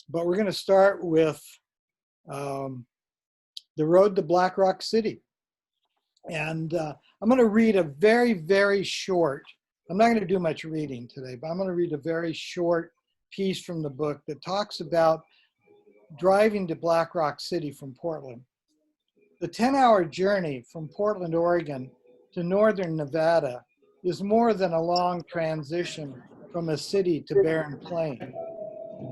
but we're going to start with the road to Black Rock City. And I'm going to read a very, very short, I'm not going to do much reading today, but I'm going to read a very short piece from the book that talks about driving to Black Rock City from Portland. The 10-hour journey from Portland, Oregon to northern Nevada is more than a long transition from a city to barren plain.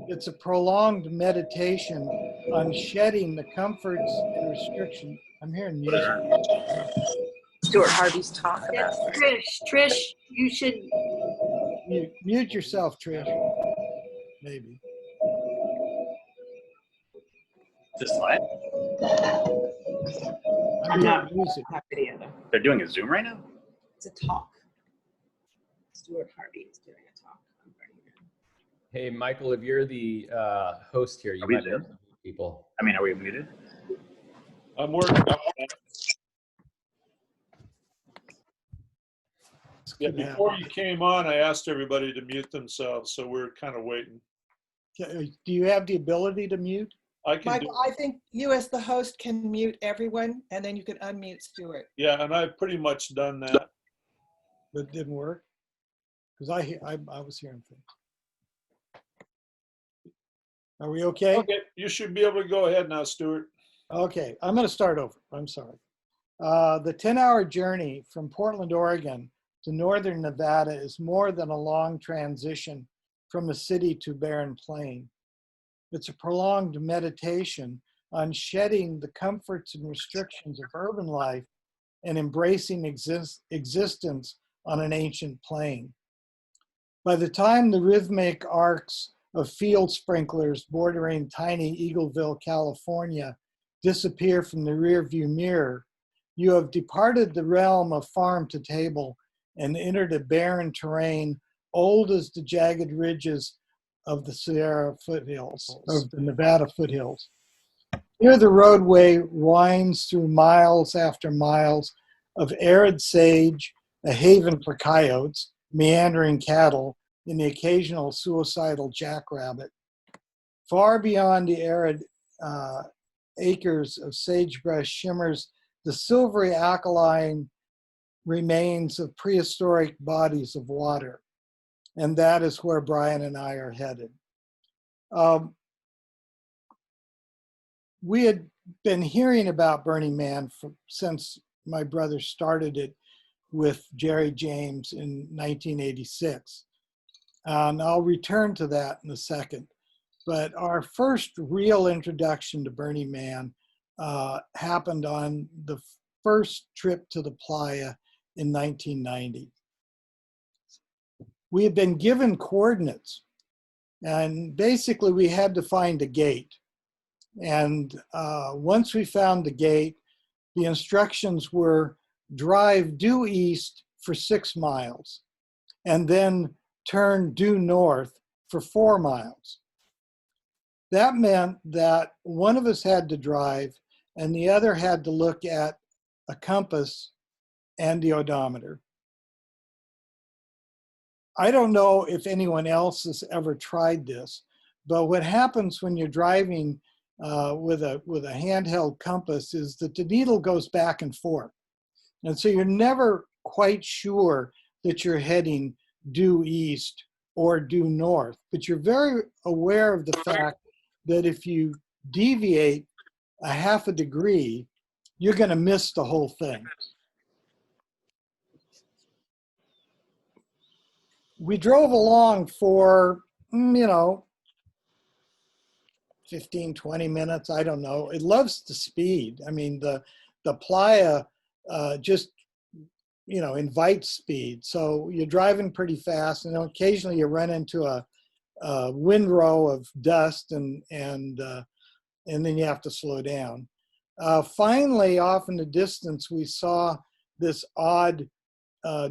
It's a prolonged meditation on shedding the comforts and restrictions. I'm hearing music. Stewart Harvey's talk about Trish. Trish, you should Mute yourself, Trish. Maybe. This live? I'm hearing music. video though. They're doing a Zoom right now? It's a talk. Stewart Harvey is doing a talk. Hey, Michael, if you're the host here, you Are we might there? have people. I mean, are we muted? I'm working on that. Yeah, before you came on, I asked everybody to mute themselves, so we're kind of waiting. Do you have the ability to mute? I can do, Michael, I think you as the host can mute everyone, and then you can unmute Stewart. yeah, and I've pretty much done that. But it didn't work? Because I was hearing things. Are we okay? Okay, you should be able to go ahead now, Stewart. Okay, I'm going to start over. I'm sorry. The 10-hour journey from Portland, Oregon to northern Nevada is more than a long transition from the city to barren plain. It's a prolonged meditation on shedding the comforts and restrictions of urban life and embracing existence on an ancient plain. By the time the rhythmic arcs of field sprinklers bordering tiny Eagleville, California, disappear from the rearview mirror, you have departed the realm of farm to table and entered a barren terrain old as the jagged ridges of the Sierra foothills, of the Nevada foothills. Here the roadway winds through miles after miles of arid sage, a haven for coyotes, meandering cattle, and the occasional suicidal jackrabbit. Far beyond the arid acres of sagebrush shimmers the silvery alkaline remains of prehistoric bodies of water. And that is where Brian and I are headed. We had been hearing about Burning Man since my brother started it with Jerry James in 1986. And I'll return to that in a second. But our first real introduction to Burning Man happened on the first trip to the playa in 1990. We had been given coordinates, and basically we had to find a gate. And once we found the gate, the instructions were drive due east for 6 miles, and then turn due north for 4 miles. That meant that one of us had to drive and the other had to look at a compass and the odometer. I don't know if anyone else has ever tried this, but what happens when you're driving with a handheld compass is that the needle goes back and forth. And so you're never quite sure that you're heading due east or due north, but you're very aware of the fact that if you deviate a half a degree, you're going to miss the whole thing. We drove along for, 15, 20 minutes, I don't know. It loves the speed. I mean, the playa just, invites speed. So you're driving pretty fast, and occasionally you run into a windrow of dust, and then you have to slow down. Finally, off in the distance, we saw this odd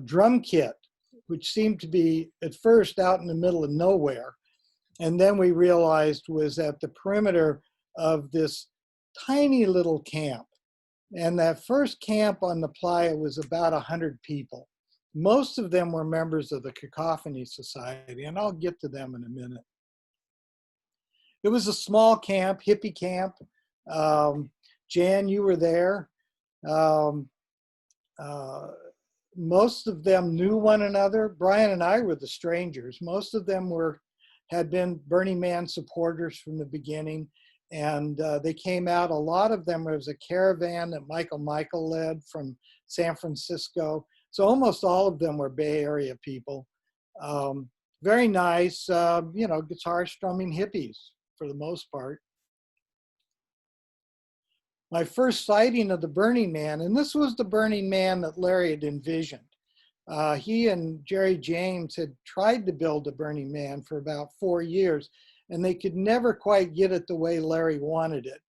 drum kit, which seemed to be at first out in the middle of nowhere. And then we realized was at the perimeter of this tiny little camp. And that first camp on the playa was about 100 people. Most of them were members of the Cacophony Society, and I'll get to them in a minute. It was a small camp, hippie camp. Jan, you were there. Um, Most of them knew one another. Brian and I were the strangers. Most of them had been Burning Man supporters from the beginning, and they came out. A lot of them, was a caravan that Michael led from San Francisco. So almost all of them were Bay Area people. Very nice, guitar strumming hippies for the most part. My first sighting of the Burning Man, and this was the Burning Man that Larry had envisioned. He and Jerry James had tried to build a Burning Man for about 4 years, and they could never quite get it the way Larry wanted it.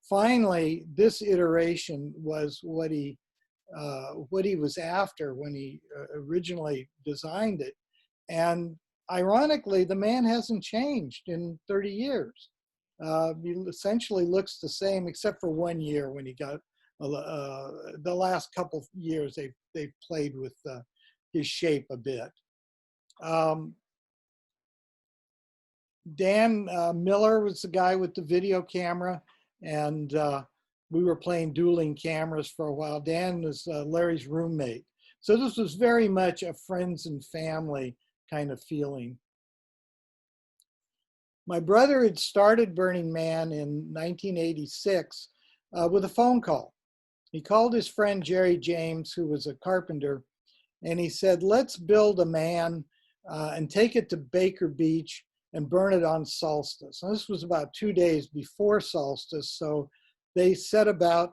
Finally, this iteration was what he was after when he originally designed it. And ironically, the man hasn't changed in 30 years. He essentially looks the same, except for 1 year when he got the last couple years they've played with his shape a bit. Dan Miller was the guy with the video camera, and we were playing dueling cameras for a while. Dan was Larry's roommate. So this was very much a friends and family kind of feeling. My brother had started Burning Man in 1986 with a phone call. He called his friend Jerry James, who was a carpenter, and he said, let's build a man and take it to Baker Beach and burn it on solstice. And this was about 2 days before solstice, so they set about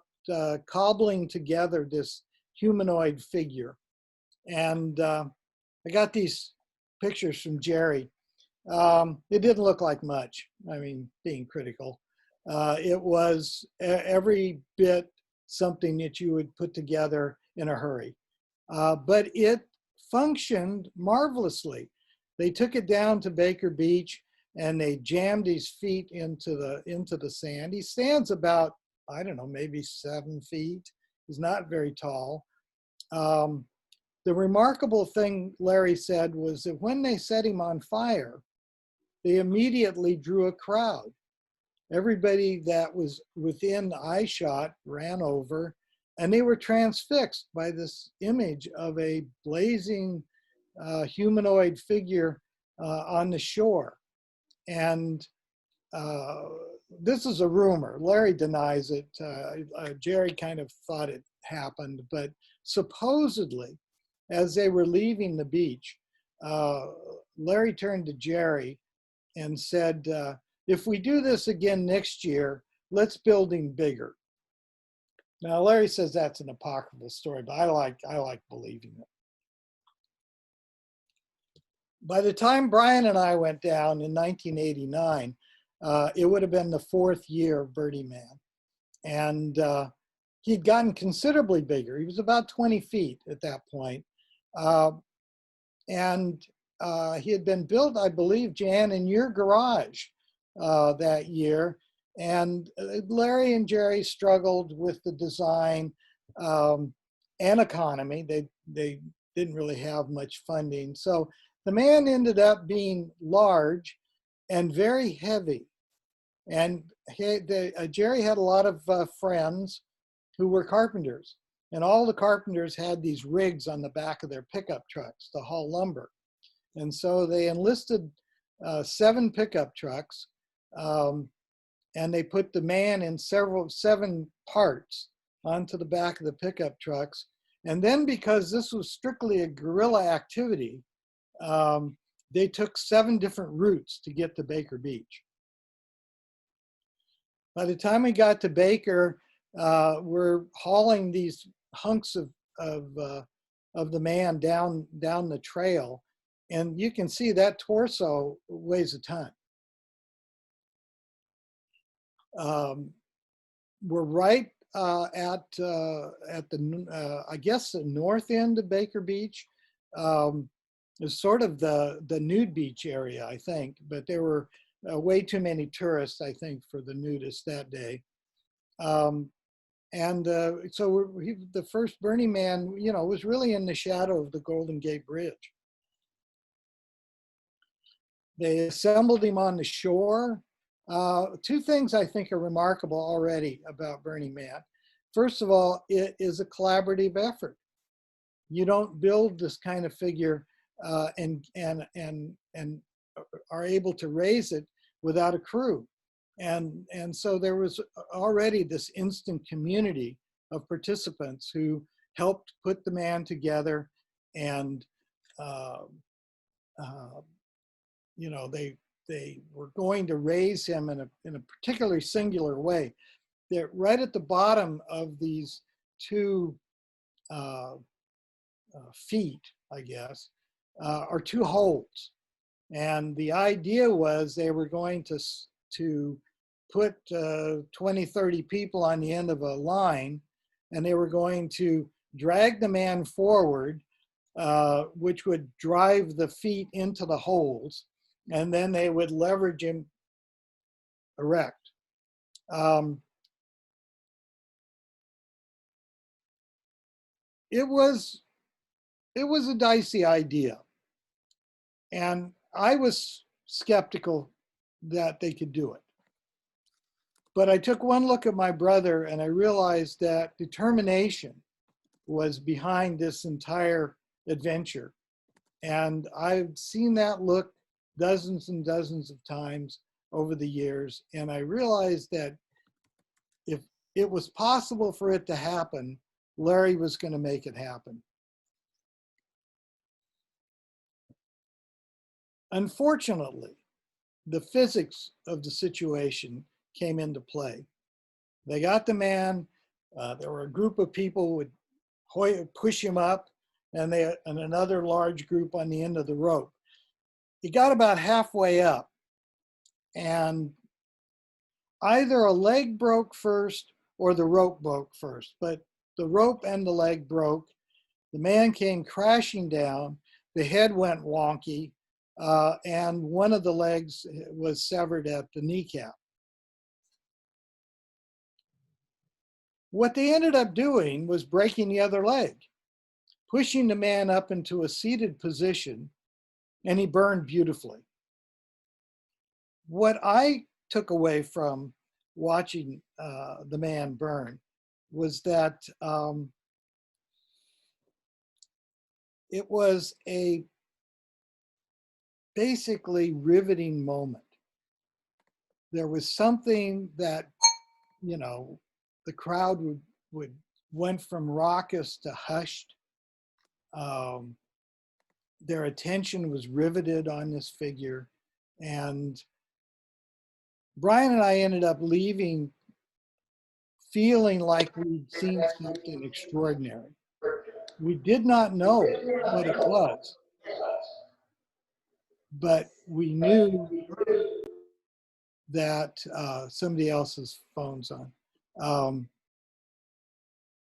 cobbling together this humanoid figure. And I got these pictures from Jerry. It didn't look like much, I mean, being critical. It was every bit something that you would put together in a hurry. But it functioned marvelously. They took it down to Baker Beach and they jammed his feet into the sand. He stands about, I don't know, maybe 7 feet. He's not very tall. The remarkable thing, Larry said, was that when they set him on fire, they immediately drew a crowd. Everybody that was within eyeshot ran over, and they were transfixed by this image of a blazing humanoid figure on the shore. And this is a rumor. Larry denies it. Jerry kind of thought it happened, but supposedly, as they were leaving the beach, Larry turned to Jerry and said, if we do this again next year, let's build him bigger. Now, Larry says that's an apocryphal story, but I like believing it. By the time Brian and I went down in 1989, it would have been the 4th year of Burning Man. And he'd gotten considerably bigger. He was about 20 feet at that point. And he had been built, I believe, Jan, in your garage that year. And Larry and Jerry struggled with the design and economy. They didn't really have much funding. So the man ended up being large and very heavy. And Jerry had a lot of friends who were carpenters. And all the carpenters had these rigs on the back of their pickup trucks to haul lumber. And so they enlisted 7 pickup trucks, and they put the man in 7 parts onto the back of the pickup trucks. And then, because this was strictly a guerrilla activity, they took 7 different routes to get to Baker Beach. By the time we got to Baker, we're hauling these hunks of the man down the trail. And you can see that torso weighs a ton. We're right at the I guess the north end of Baker Beach. It's sort of the nude beach area, I think, but there were way too many tourists, I think, for the nudists that day. So the first Burning Man, was really in the shadow of the Golden Gate Bridge. They assembled him on the shore. Two things I think are remarkable already about Burning Man. First of all, it is a collaborative effort. You don't build this kind of figure and are able to raise it without a crew. And so there was already this instant community of participants who helped put the man together, and you know, they were going to raise him in a particularly singular way. They're right at the bottom of these two feet, I guess, are two holes. And the idea was they were going to put 20, 30 people on the end of a line, and they were going to drag the man forward, which would drive the feet into the holes, and then they would leverage him erect. It was a dicey idea, and I was skeptical that they could do it. But I took one look at my brother and I realized that determination was behind this entire adventure. And I've seen that look dozens and dozens of times over the years. And I realized that if it was possible for it to happen, Larry was going to make it happen. Unfortunately, the physics of the situation came into play. They got the man. There were a group of people who would push him up, and another large group on the end of the rope. He got about halfway up, and either a leg broke first or the rope broke first. But the rope and the leg broke. The man came crashing down. The head went wonky, and one of the legs was severed at the kneecap. What they ended up doing was breaking the other leg, pushing the man up into a seated position, and he burned beautifully. What I took away from watching the man burn was that it was a basically riveting moment. There was something that, you know, the crowd went from raucous to hushed. Their attention was riveted on this figure. And Brian and I ended up leaving feeling like we'd seen something extraordinary. We did not know what it was, but we knew that somebody else's phone's on.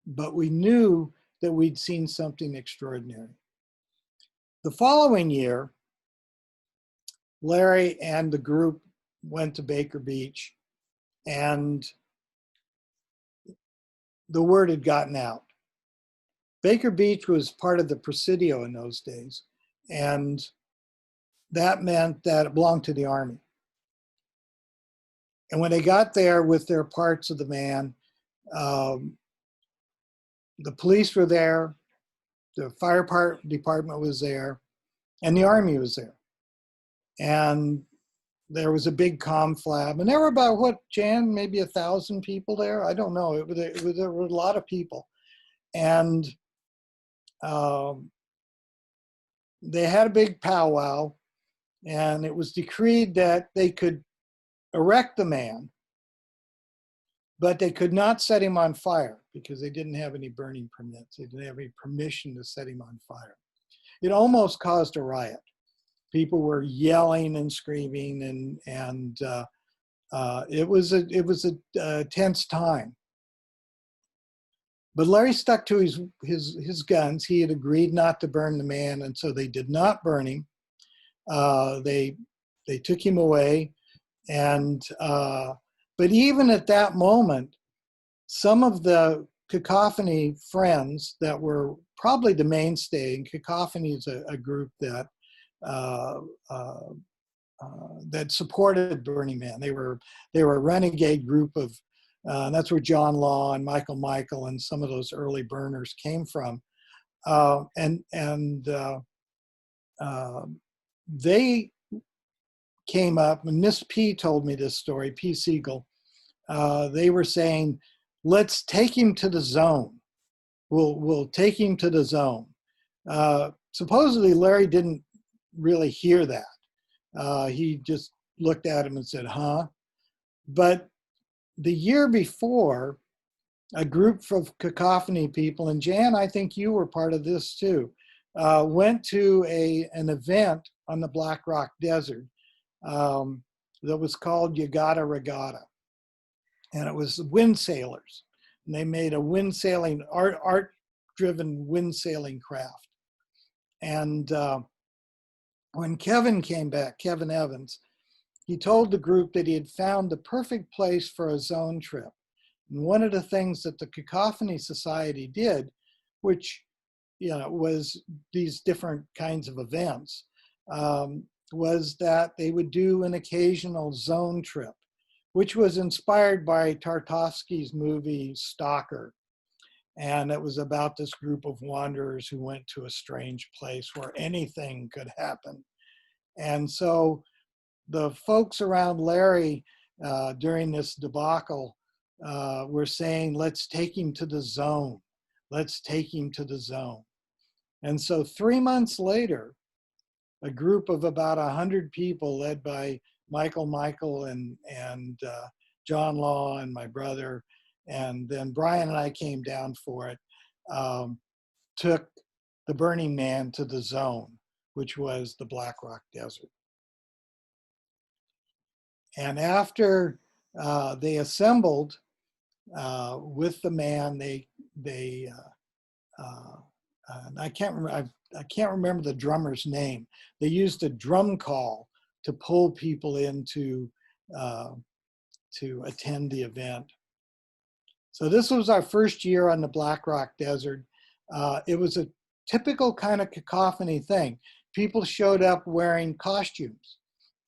But we knew that we'd seen something extraordinary. The following year, Larry and the group went to Baker Beach, and the word had gotten out. Baker Beach was part of the Presidio in those days, and that meant that it belonged to the Army. And when they got there with their parts of the man, the police were there, the fire department was there, and the Army was there. And there was a big conflab, and there were about, what, Jan, maybe 1,000 people there? I don't know. There were a lot of people. And they had a big powwow, and it was decreed that they could erect the man, but they could not set him on fire because they didn't have any burning permits. They didn't have any permission to set him on fire. It almost caused a riot. People were yelling and screaming, and it was a tense time. But Larry stuck to his guns. He had agreed not to burn the man, and so they did not burn him. They took him away, and but even at that moment, some of the Cacophony friends that were probably the mainstay, and Cacophony is a group that that supported Burning Man. They were a renegade group of, that's where John Law and Michael and some of those early burners came from. They came up, and Miss P told me this story, P. Siegel. They were saying, let's take him to the zone. We'll take him to the zone. Supposedly Larry didn't really hear that. He just looked at him and said, huh? But the year before, a group of cacophony people, and Jan, I think you were part of this too, went to an event on the Black Rock Desert that was called Yagata Regatta. And it was wind sailors. And they made a wind sailing, art-driven wind sailing craft. And when Kevin came back, Kevin Evans, he told the group that he had found the perfect place for a zone trip. And one of the things that the Cacophony Society did, which was these different kinds of events, was that they would do an occasional zone trip, which was inspired by Tarkovsky's movie Stalker. And it was about this group of wanderers who went to a strange place where anything could happen. And so the folks around Larry during this debacle were saying, let's take him to the zone. Let's take him to the zone. And so 3 months later, a group of about 100 people led by Michael and John Law and my brother, and then Brian and I came down for it, took the Burning Man to the zone, which was the Black Rock Desert. And after they assembled with the man, I can't remember the drummer's name. They used a drum call to pull people in to attend the event. So this was our first year on the Black Rock Desert. It was a typical kind of cacophony thing. People showed up wearing costumes,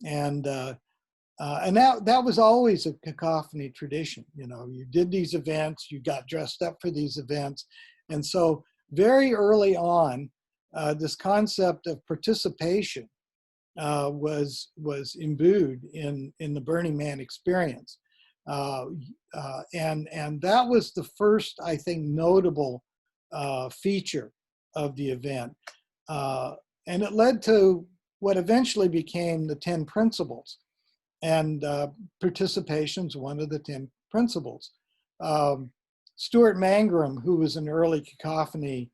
and that was always a cacophony tradition. You did these events, you got dressed up for these events, and so very early on, this concept of participation was imbued in the Burning Man experience. And that was the first, I think, notable feature of the event. And it led to what eventually became the 10 principles. And participation's one of the 10 principles. Stewart Mangrum, who was an early cacophony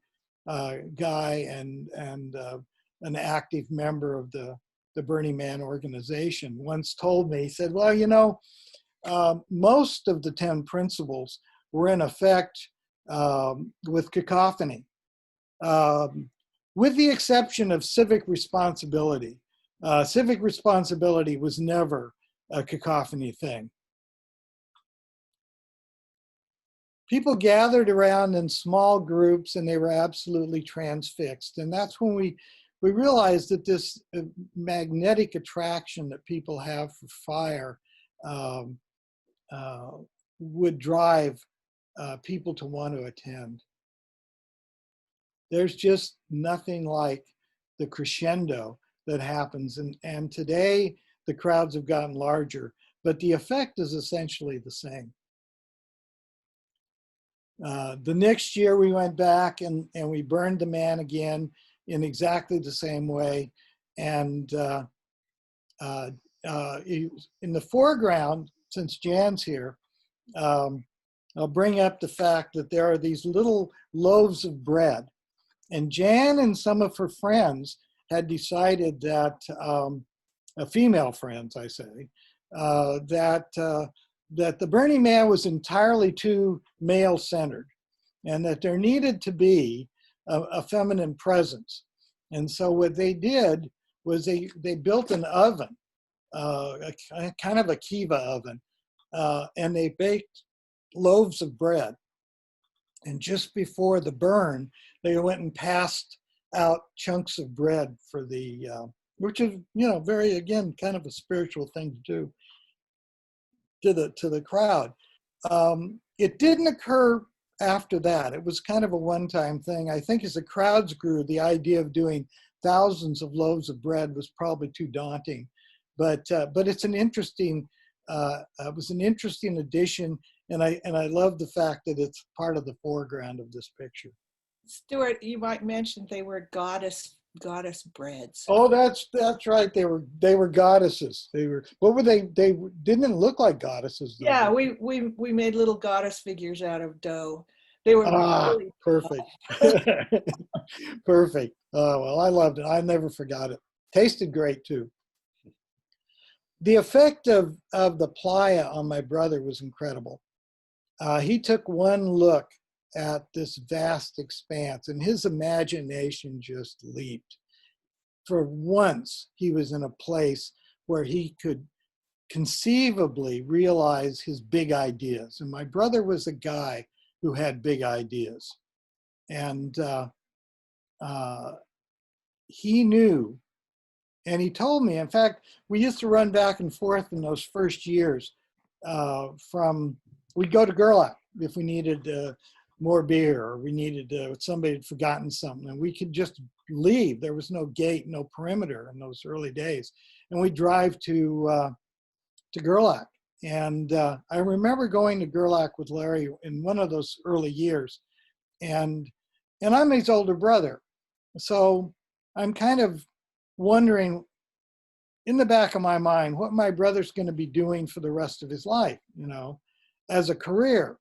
guy and an active member of the Burning Man organization, once told me, he said, well, most of the 10 principles were in effect with cacophony, with the exception of civic responsibility. Civic responsibility was never a cacophony thing. People gathered around in small groups and they were absolutely transfixed. And that's when we realized that this magnetic attraction that people have for fire would drive people to want to attend. There's just nothing like the crescendo that happens. And today the crowds have gotten larger, but the effect is essentially the same. The next year we went back and we burned the man again in exactly the same way. And in the foreground, since Jan's here, I'll bring up the fact that there are these little loaves of bread. And Jan and some of her friends had decided that, female friends, I say, that the Burning Man was entirely too male-centered and that there needed to be a feminine presence. And so what they did was they built an oven, kind of a kiva oven, and they baked loaves of bread. And just before the burn, they went and passed out chunks of bread for the which is, very, again, kind of a spiritual thing to do to the crowd. It didn't occur after that. It was kind of a one-time thing. I think as the crowds grew, the idea of doing thousands of loaves of bread was probably too daunting. But it's an interesting, it was an interesting addition, and I love the fact that it's part of the foreground of this picture. Stewart, you might mention they were goddess breads. Oh, that's right. They were goddesses. What were they? They didn't look like goddesses, though. Yeah, we made little goddess figures out of dough. They were really perfect. Perfect. Oh, well, I loved it. I never forgot it. Tasted great too. The effect of the playa on my brother was incredible. He took one look at this vast expanse and his imagination just leaped. For once, he was in a place where he could conceivably realize his big ideas. And my brother was a guy who had big ideas. And he knew, and he told me, in fact, we used to run back and forth in those first years we'd go to Gerlach if we needed more beer, or we needed, somebody had forgotten something, and we could just leave. There was no gate, no perimeter in those early days. And we'd drive to Gerlach. And I remember going to Gerlach with Larry in one of those early years. And I'm his older brother. So I'm kind of wondering in the back of my mind what my brother's going to be doing for the rest of his life, as a career.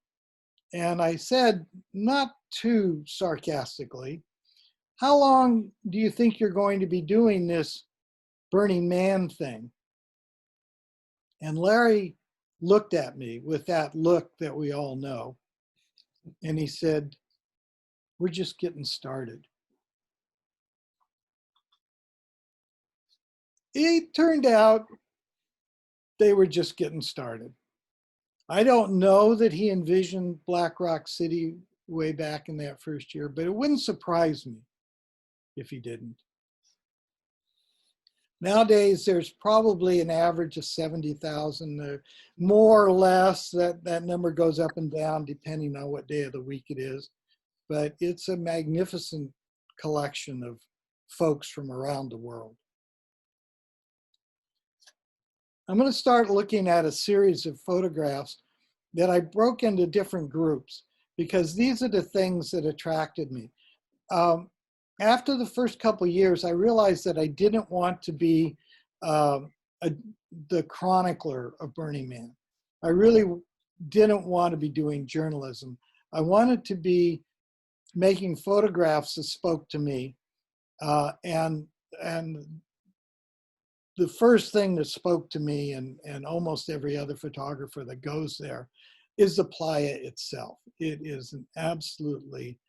And I said, not too sarcastically, how long do you think you're going to be doing this Burning Man thing? And Larry looked at me with that look that we all know. And he said, we're just getting started. It turned out they were just getting started. I don't know that he envisioned Black Rock City way back in that first year, but it wouldn't surprise me if he didn't. Nowadays, there's probably an average of 70,000, more or less. That number goes up and down depending on what day of the week it is. But it's a magnificent collection of folks from around the world. I'm going to start looking at a series of photographs that I broke into different groups because these are the things that attracted me. After the first couple of years, I realized that I didn't want to be the chronicler of Burning Man. I really didn't want to be doing journalism. I wanted to be making photographs that spoke to me. And the first thing that spoke to me and almost every other photographer that goes there is the playa itself. It is an absolutely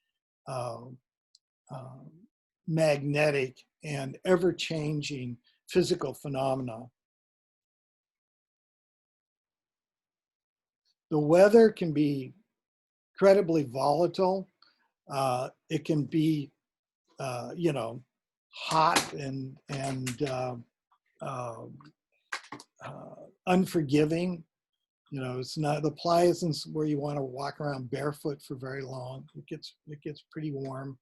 magnetic and ever-changing physical phenomenon. The weather can be incredibly volatile. It can be, hot and unforgiving. It's not, the playa isn't where you want to walk around barefoot for very long. It gets pretty warm.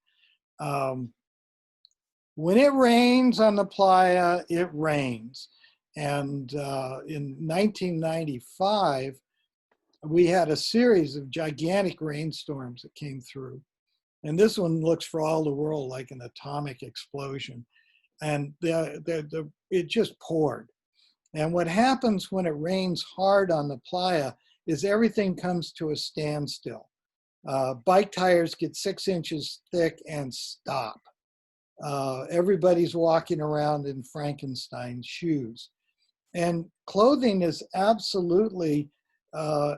When it rains on the playa, it rains. And in 1995, we had a series of gigantic rainstorms that came through. And this one looks for all the world like an atomic explosion. And it just poured. And what happens when it rains hard on the playa is everything comes to a standstill. Bike tires get 6 inches thick and stop. Everybody's walking around in Frankenstein shoes. And clothing is absolutely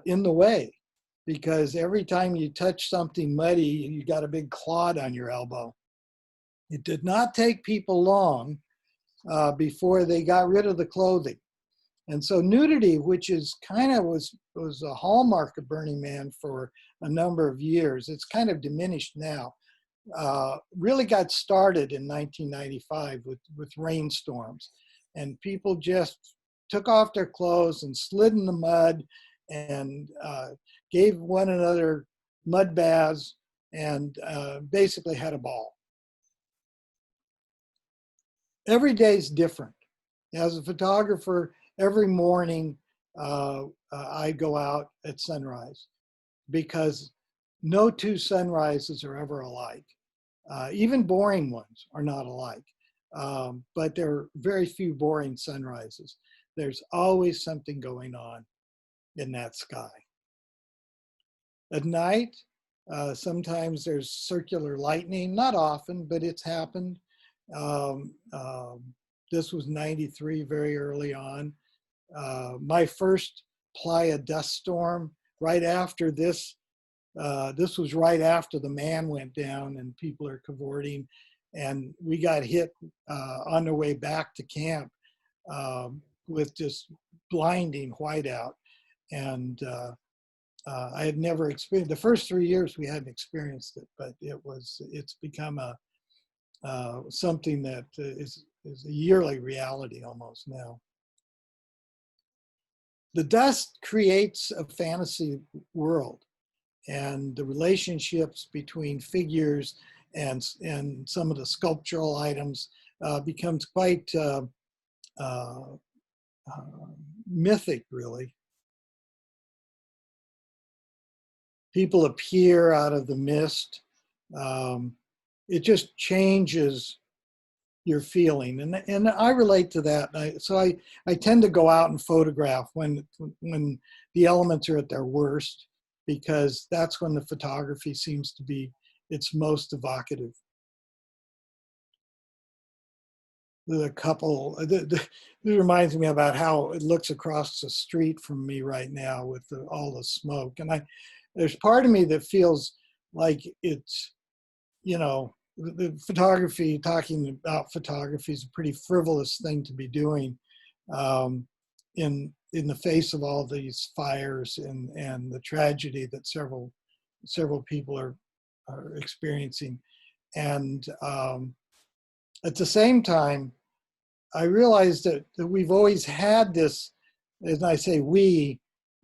in the way, because every time you touch something muddy, you got a big clod on your elbow. It did not take people long before they got rid of the clothing. And so nudity, which is was a hallmark of Burning Man for a number of years, it's kind of diminished now. really got started in 1995 with rainstorms. And people just took off their clothes and slid in the mud and gave one another mud baths and basically had a ball. Every day is different. As a photographer, every morning I go out at sunrise because no two sunrises are ever alike. Even boring ones are not alike. But there are very few boring sunrises. There's always something going on in that sky. At night, sometimes there's circular lightning, not often, but it's happened. This was 93, very early on. My first Playa dust storm, right after this, this was right after the man went down and people are cavorting, and we got hit on the way back to camp with just blinding whiteout. And I had never experienced, the first 3 years we hadn't experienced it, but it's become something that is a yearly reality almost now. The dust creates a fantasy world, and the relationships between figures and some of the sculptural items becomes quite mythic, really. People appear out of the mist. It just changes your feeling, and I relate to that. So I tend to go out and photograph when the elements are at their worst, because that's when the photography seems to be its most evocative. The couple, this reminds me about how it looks across the street from me right now with all the smoke, and there's part of me that feels like it's, the photography, talking about photography is a pretty frivolous thing to be doing in the face of all these fires and the tragedy that several people are experiencing. And at the same time, I realized that we've always had this, as I say we,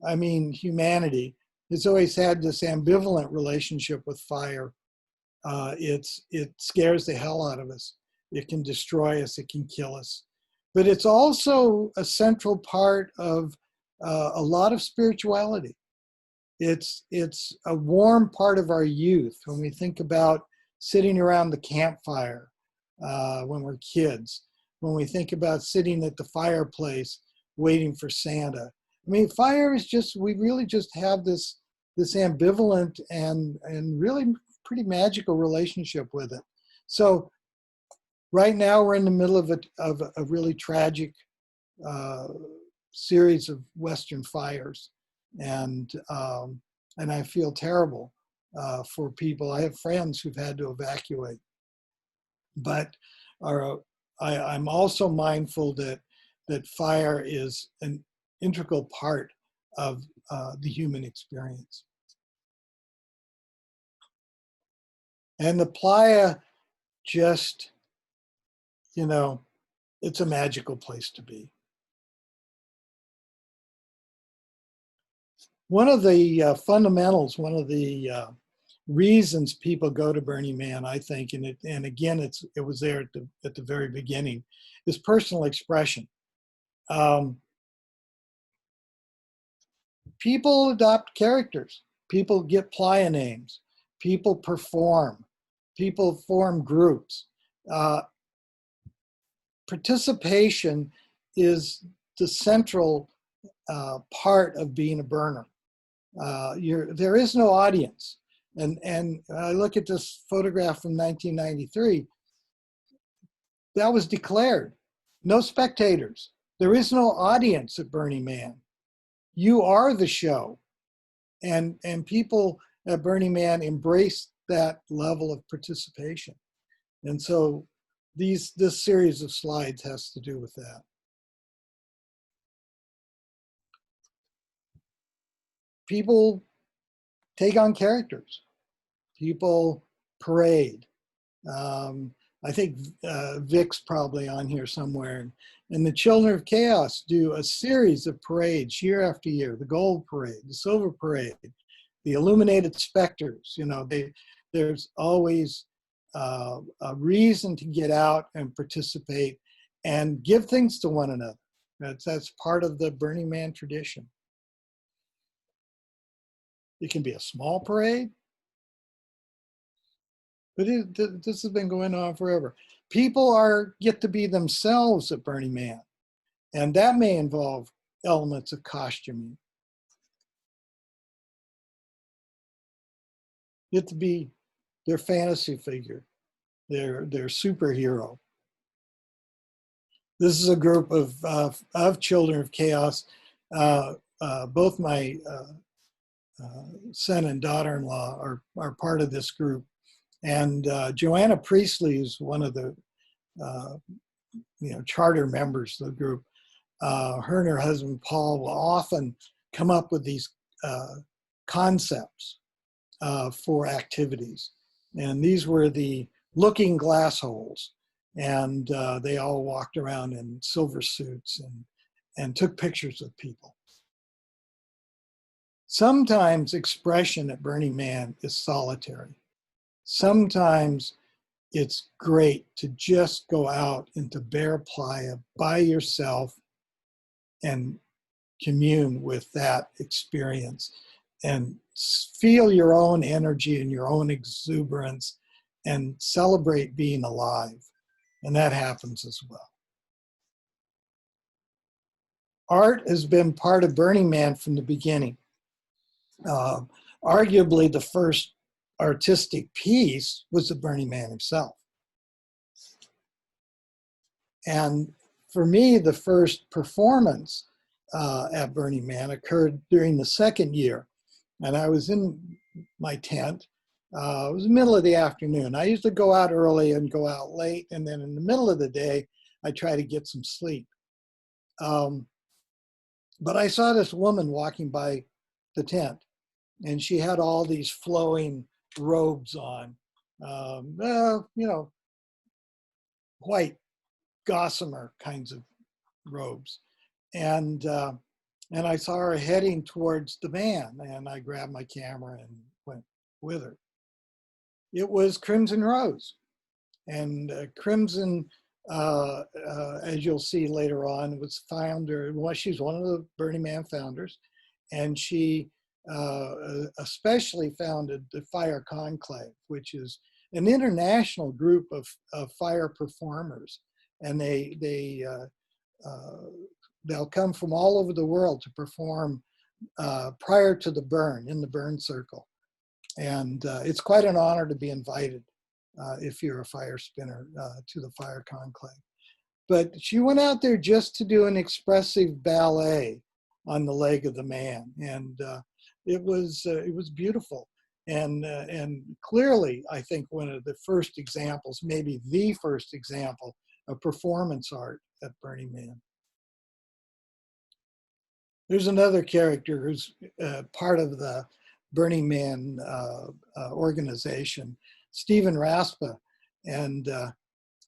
I mean humanity, has always had this ambivalent relationship with fire. It scares the hell out of us. It can destroy us. It can kill us. But it's also a central part of a lot of spirituality. It's a warm part of our youth when we think about sitting around the campfire when we're kids, when we think about sitting at the fireplace waiting for Santa. I mean, fire is just, we really just have this ambivalent and really pretty magical relationship with it. So right now we're in the middle of a really tragic series of Western fires, and I feel terrible for people. I have friends who've had to evacuate, but I'm also mindful that fire is an integral part of the human experience. And the playa just, it's a magical place to be. One of the fundamentals, one of the reasons people go to Burning Man, I think, and again, it was there at the very beginning, is personal expression. People adopt characters. People get playa names. People perform. People form groups. Participation is the central part of being a burner. There is no audience. And I look at this photograph from 1993. That was declared. No spectators. There is no audience at Burning Man. You are the show. And people at Burning Man embrace that level of participation. And so this series of slides has to do with that. People take on characters. People parade. I think Vic's probably on here somewhere. And the Children of Chaos do a series of parades year after year, the Gold Parade, the Silver Parade, the Illuminated Specters. You know, there's always a reason to get out and participate and give things to one another. That's part of the Burning Man tradition. It can be a small parade, but this has been going on forever. People get to be themselves at Burning Man, and that may involve elements of costuming. You get to be their fantasy figure, their superhero. This is a group of Children of Chaos. Both my son and daughter-in-law are part of this group. And Joanna Priestley is one of the charter members of the group. Her and her husband Paul will often come up with these concepts for activities. And these were the looking glass holes. And they all walked around in silver suits and took pictures of people. Sometimes expression at Burning Man is solitary. Sometimes it's great to just go out into bare playa by yourself and commune with that experience and feel your own energy and your own exuberance and celebrate being alive. And that happens as well. Art has been part of Burning Man from the beginning. Arguably the first artistic piece was the Burning Man himself. And for me, the first performance at Burning Man occurred during the second year. And I was in my tent. It was the middle of the afternoon. I used to go out early and go out late. And then in the middle of the day, I try to get some sleep. But I saw this woman walking by the tent. And she had all these flowing robes on, white gossamer kinds of robes. And I saw her heading towards the van, and I grabbed my camera and went with her. It was Crimson Rose. And Crimson, as you'll see later on, was she's one of the Burning Man founders, and she especially founded the Fire Conclave, which is an international group of fire performers, and they'll come from all over the world to perform prior to the burn, in the burn circle. And it's quite an honor to be invited if you're a fire spinner to the Fire Conclave. But she went out there just to do an expressive ballet on the leg of the man, and it was beautiful. And clearly, I think one of the first examples, maybe the first example of performance art at Burning Man. There's another character who's part of the Burning Man organization, Stephen Raspa. And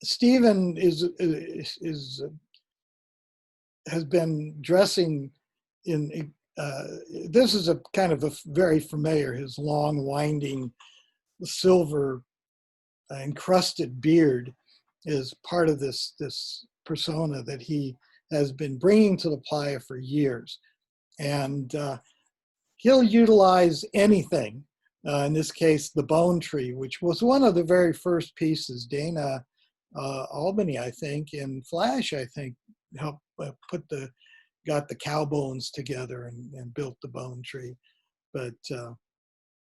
Stephen has been dressing in, this is a kind of a very familiar, his long winding silver encrusted beard is part of this persona that he has been bringing to the playa for years. And he'll utilize anything, in this case, the bone tree, which was one of the very first pieces. Dana Albany, I think, and Flash, I think, helped got the cow bones together and built the bone tree. But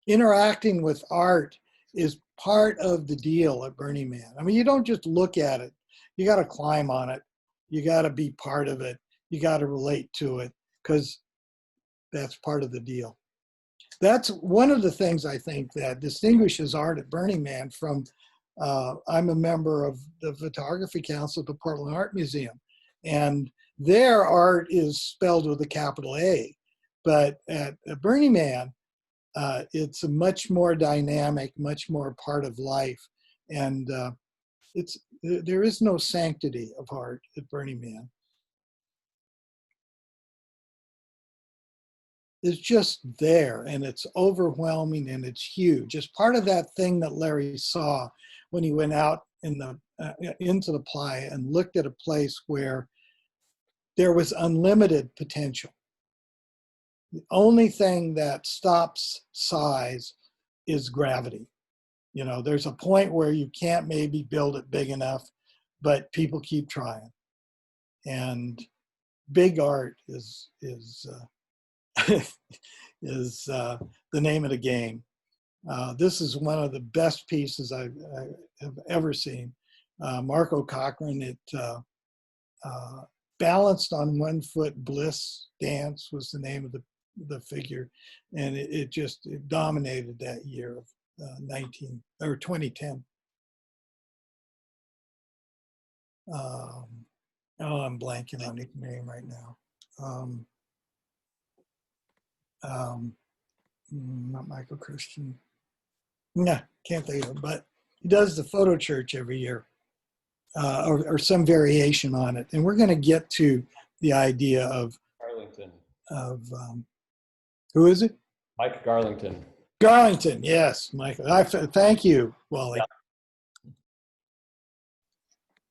interacting with art is part of the deal at Burning Man. I mean, you don't just look at it. You got to climb on it. You got to be part of it. You got to relate to it, because that's part of the deal. That's one of the things I think that distinguishes art at Burning Man from, I'm a member of the Photography Council at the Portland Art Museum, and their art is spelled with a capital A. But at Burning Man, it's a much more dynamic, much more part of life. And there is no sanctity of art at Burning Man. It's just there, and it's overwhelming, and it's huge. It's part of that thing that Larry saw when he went out into the playa and looked at a place where there was unlimited potential. The only thing that stops size is gravity. You know, there's a point where you can't maybe build it big enough, but people keep trying. And big art is is the name of the game. This is one of the best pieces I have ever seen. Marco Cochran, it balanced on 1 foot bliss dance was the name of the figure. And it dominated that year of 2010. I'm blanking on the name right now. Not Michael Christian. Yeah, can't think of it, but he does the photo church every year, or some variation on it. And we're going to get to the idea of who is it? Mike Garlington. Garlington, yes, Michael. Thank you, Wally. Yeah.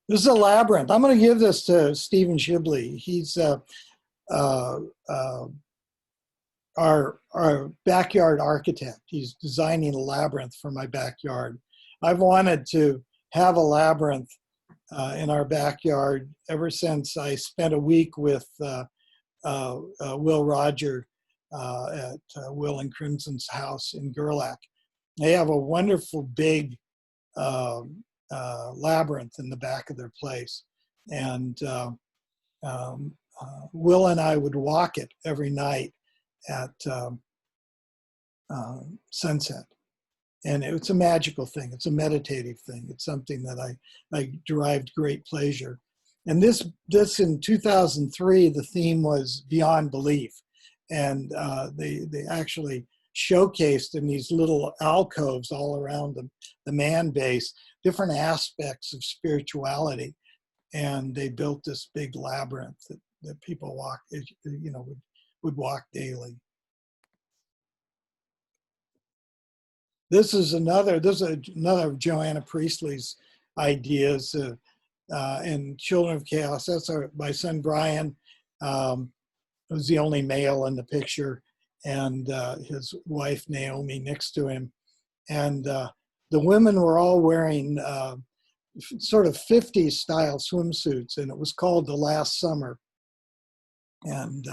This is a labyrinth. I'm going to give this to Stephen Shibley. He's our backyard architect. He's designing a labyrinth for my backyard. I've wanted to have a labyrinth in our backyard ever since I spent a week with Will Roger at Will and Crimson's house in Gerlach. They have a wonderful big labyrinth in the back of their place. And Will and I would walk it every night at sunset. And it's a magical thing. It's a meditative thing. It's something that I derived great pleasure. And this in 2003, the theme was Beyond Belief. And they actually showcased in these little alcoves all around the man base, different aspects of spirituality. And they built this big labyrinth that people would walk daily. This is another of Joanna Priestley's ideas in Children of Chaos. That's my son Brian, who's the only male in the picture, and his wife Naomi next to him. And the women were all wearing sort of 50s style swimsuits, and it was called The Last Summer. And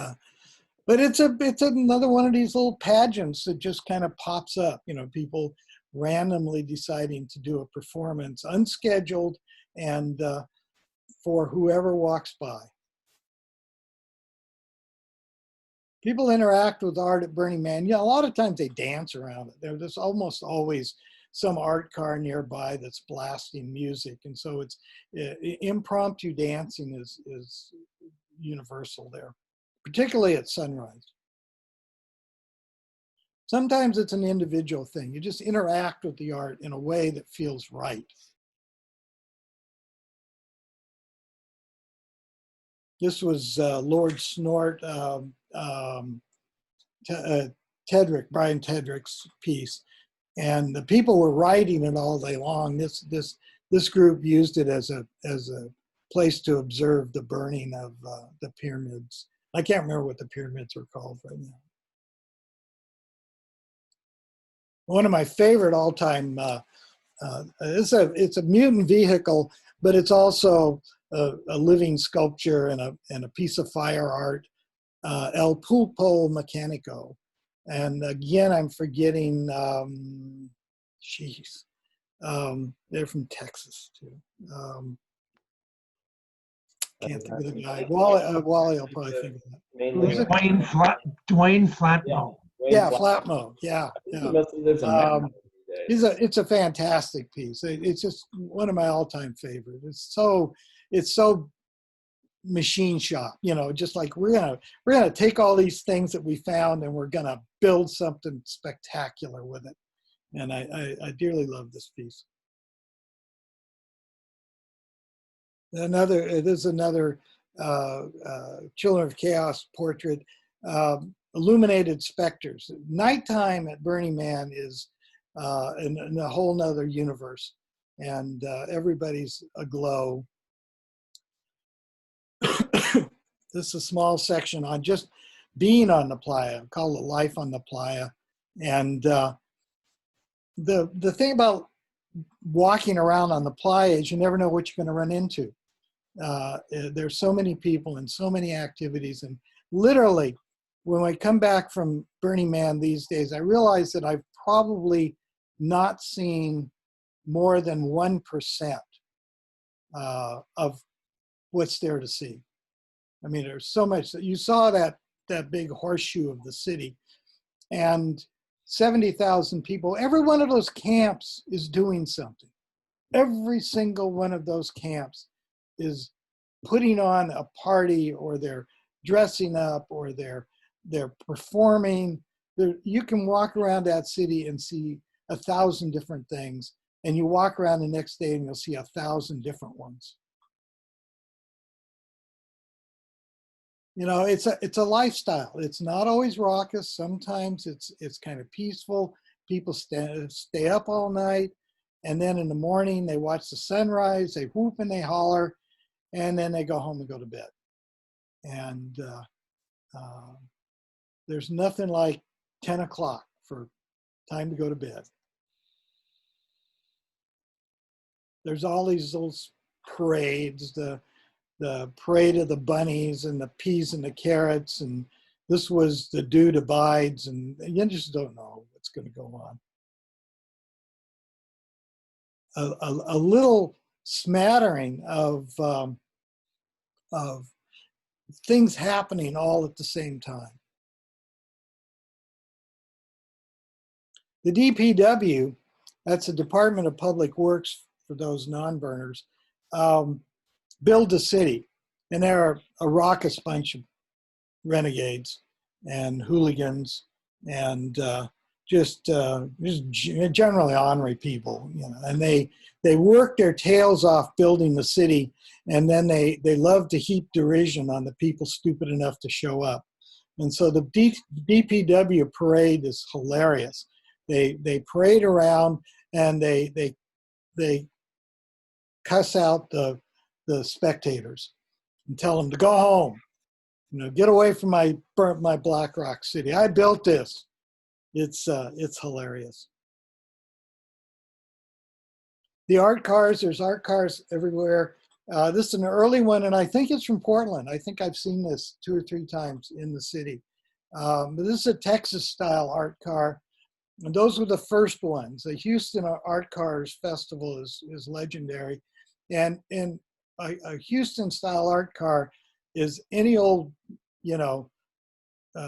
but it's another one of these little pageants that just kind of pops up, people randomly deciding to do a performance, unscheduled, and for whoever walks by. People interact with art at Burning Man. Yeah, a lot of times they dance around it. There's almost always some art car nearby that's blasting music. And so it's impromptu dancing is universal there, particularly at sunrise. Sometimes it's an individual thing. You just interact with the art in a way that feels right. This was Lord Snort, Tedrick, Brian Tedrick's piece. And the people were writing it all day long. This group used it as a place to observe the burning of the pyramids. I can't remember what the pyramids were called right now. One of my favorite all-time, it's a mutant vehicle, but it's also a living sculpture and a piece of fire art, El Pulpo Mecánico. And again, I'm forgetting, they're from Texas too. Can't think of the guy. Wally will probably think of that. Who is it? Dwayne Flatmo. Yeah, Flatmo. Yeah. It's a fantastic piece. It's just one of my all-time favorites. It's so machine shop, just like we're gonna take all these things that we found and we're gonna build something spectacular with it. And I dearly love this piece. There's another Children of Chaos portrait. Illuminated specters. Nighttime at Burning Man is in a whole nother universe, and everybody's aglow. This is a small section on just being on the playa, called it Life on the Playa. And the thing about walking around on the playa is you never know what you're going to run into. There's so many people and so many activities. And literally, when I come back from Burning Man these days, I realize that I've probably not seen more than 1% of what's there to see. I mean, there's so much. You saw that big horseshoe of the city, and 70,000 people. Every one of those camps is doing something. Every single one of those camps is putting on a party, or they're dressing up, or they're performing. You can walk around that city and see 1,000 different things, and you walk around the next day and you'll see 1,000 different ones. You know, it's a lifestyle. It's not always raucous. Sometimes it's kind of peaceful. People stay up all night, and then in the morning they watch the sunrise. They whoop and they holler, and then they go home and go to bed. And there's nothing like 10 o'clock for time to go to bed. There's all these little parades, the parade of the bunnies and the peas and the carrots, and this was the dude abides, and you just don't know what's going to go on. A little smattering of things happening all at the same time. The DPW, that's the Department of Public Works for those non-burners, build the city, and they're a raucous bunch of renegades and hooligans and just generally ornery people, you know. And they work their tails off building the city, and then they love to heap derision on the people stupid enough to show up. And so the DPW parade is hilarious. They parade around, and they cuss out the spectators and tell them to go home. You know, get away from my Black Rock City. I built this. It's hilarious. The art cars, there's art cars everywhere. This is an early one, and I think it's from Portland. I think I've seen this 2 or 3 times in the city. But this is a Texas-style art car, and those were the first ones. The Houston Art Cars Festival is legendary, and a Houston-style art car is any old, you know,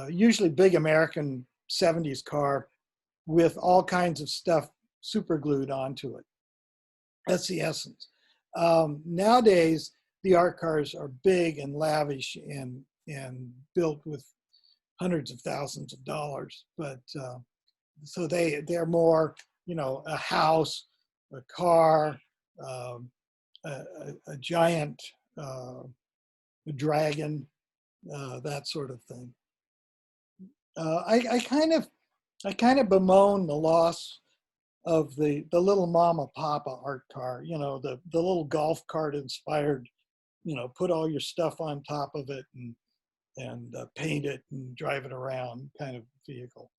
usually big American 70s car with all kinds of stuff super glued onto it. That's the essence. Nowadays, the art cars are big and lavish and built with hundreds of thousands of dollars. But so they're more, you know, a house, a car, a giant dragon, that sort of thing. I kind of bemoan the loss of the little mama papa art car, you know, the little golf cart inspired, you know, put all your stuff on top of it and paint it and drive it around kind of vehicle.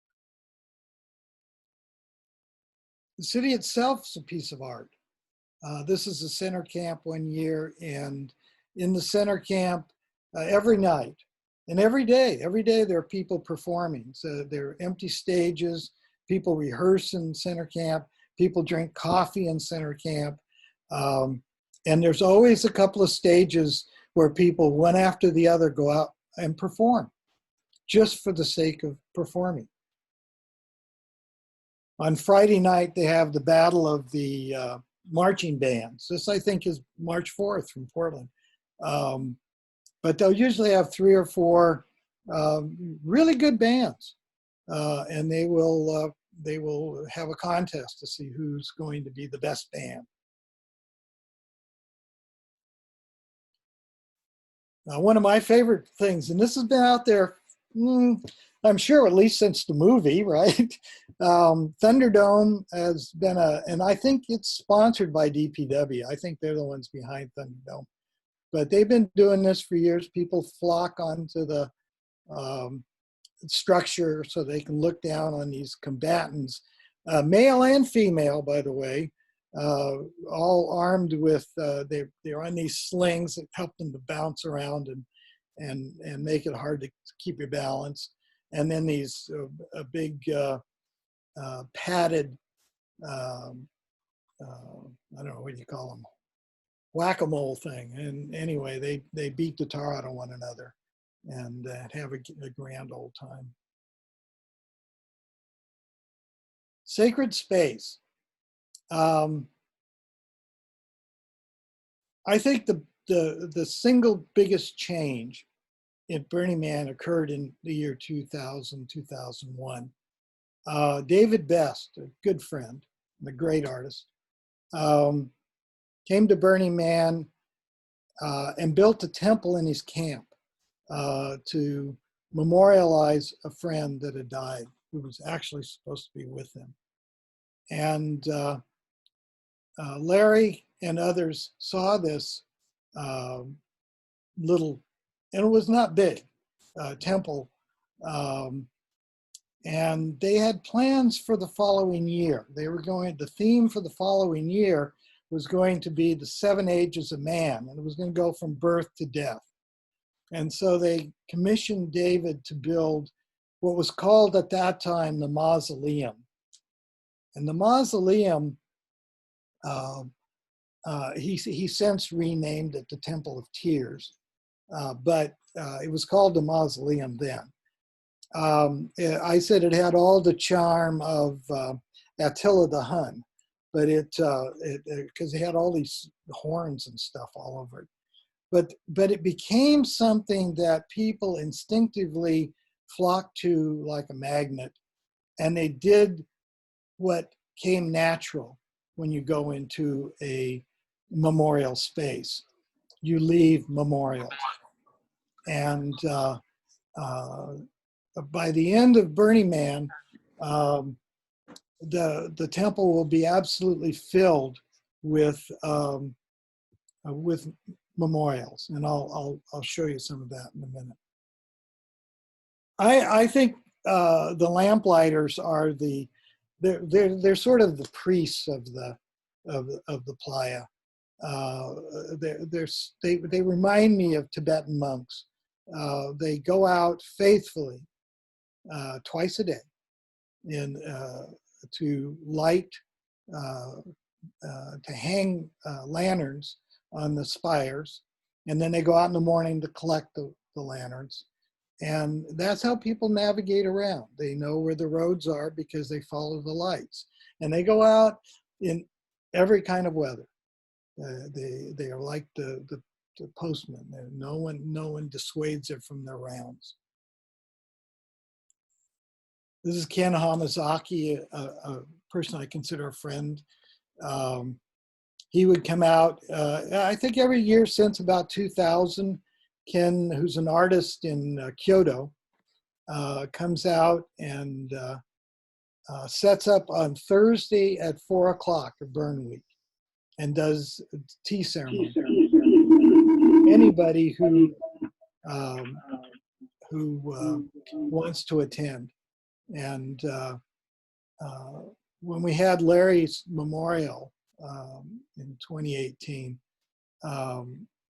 The city itself is a piece of art. This is the center camp one year, and in the center camp every night and every day there are people performing. So there are empty stages, people rehearse in center camp, people drink coffee in center camp, and there's always a couple of stages where people, one after the other, go out and perform just for the sake of performing. On Friday night, they have the Battle of the Marching Bands. This, I think, is March 4th from Portland. But they'll usually have 3 or 4 really good bands, and they will have a contest to see who's going to be the best band. One of my favorite things, and this has been out there, I'm sure at least since the movie, right? Thunderdome has been and I think it's sponsored by DPW. I think they're the ones behind Thunderdome. But they've been doing this for years. People flock onto the structure so they can look down on these combatants, male and female, by the way, all armed with, they're on these slings that help them to bounce around and make it hard to keep your balance. And then these big padded, I don't know, what do you call them? Whack-a-mole thing. And anyway, they beat the tar out of one another and have a grand old time. Sacred space. I think the single biggest change in Burning Man occurred in the year 2000, 2001. David Best, a good friend and a great artist, came to Burning Man and built a temple in his camp to memorialize a friend that had died, who was actually supposed to be with him. And Larry and others saw this little, and it was not big, temple. And they had plans for the following year. The theme for the following year was going to be the 7 ages of man, and it was going to go from birth to death. And so they commissioned David to build what was called at that time the mausoleum. And the mausoleum, he since renamed it the Temple of Tears, but it was called the mausoleum then. I said it had all the charm of Attila the Hun, but because it had all these horns and stuff all over it. But it became something that people instinctively flocked to like a magnet, and they did what came natural when you go into a memorial space. You leave memorials. And by the end of Burning Man, the temple will be absolutely filled with memorials, and I'll show you some of that in a minute. I think the lamplighters are they're sort of the priests of the playa. They remind me of Tibetan monks. They go out faithfully twice a day to light, to hang lanterns on the spires, and then they go out in the morning to collect the lanterns. And that's how people navigate around. They know where the roads are because they follow the lights. And they go out in every kind of weather. They are like the postman. No one dissuades it from their rounds. This is Ken Hamazaki, a person I consider a friend. He would come out, I think every year since about 2000, Ken, who's an artist in Kyoto, comes out and sets up on Thursday at 4 o'clock of Burn Week and does tea ceremony. Anybody who wants to attend. And when we had Larry's memorial in 2018,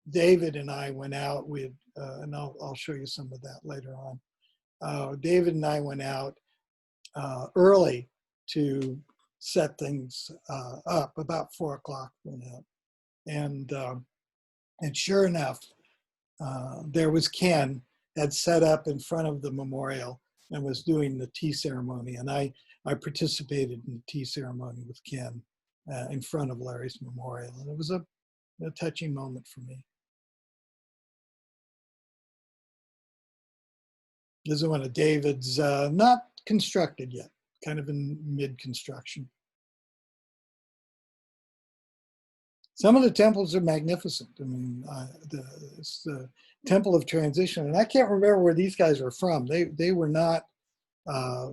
David and I went out with, and I'll show you some of that later on. David and I went out early to set things up, about 4 o'clock went out. And sure enough, there was Ken, had set up in front of the memorial and was doing the tea ceremony. And I participated in the tea ceremony with Ken in front of Larry's memorial. And it was a touching moment for me. This is one of David's, not constructed yet, kind of in mid-construction. Some of the temples are magnificent. I mean, it's the Temple of Transition, and I can't remember where these guys were from. They were not.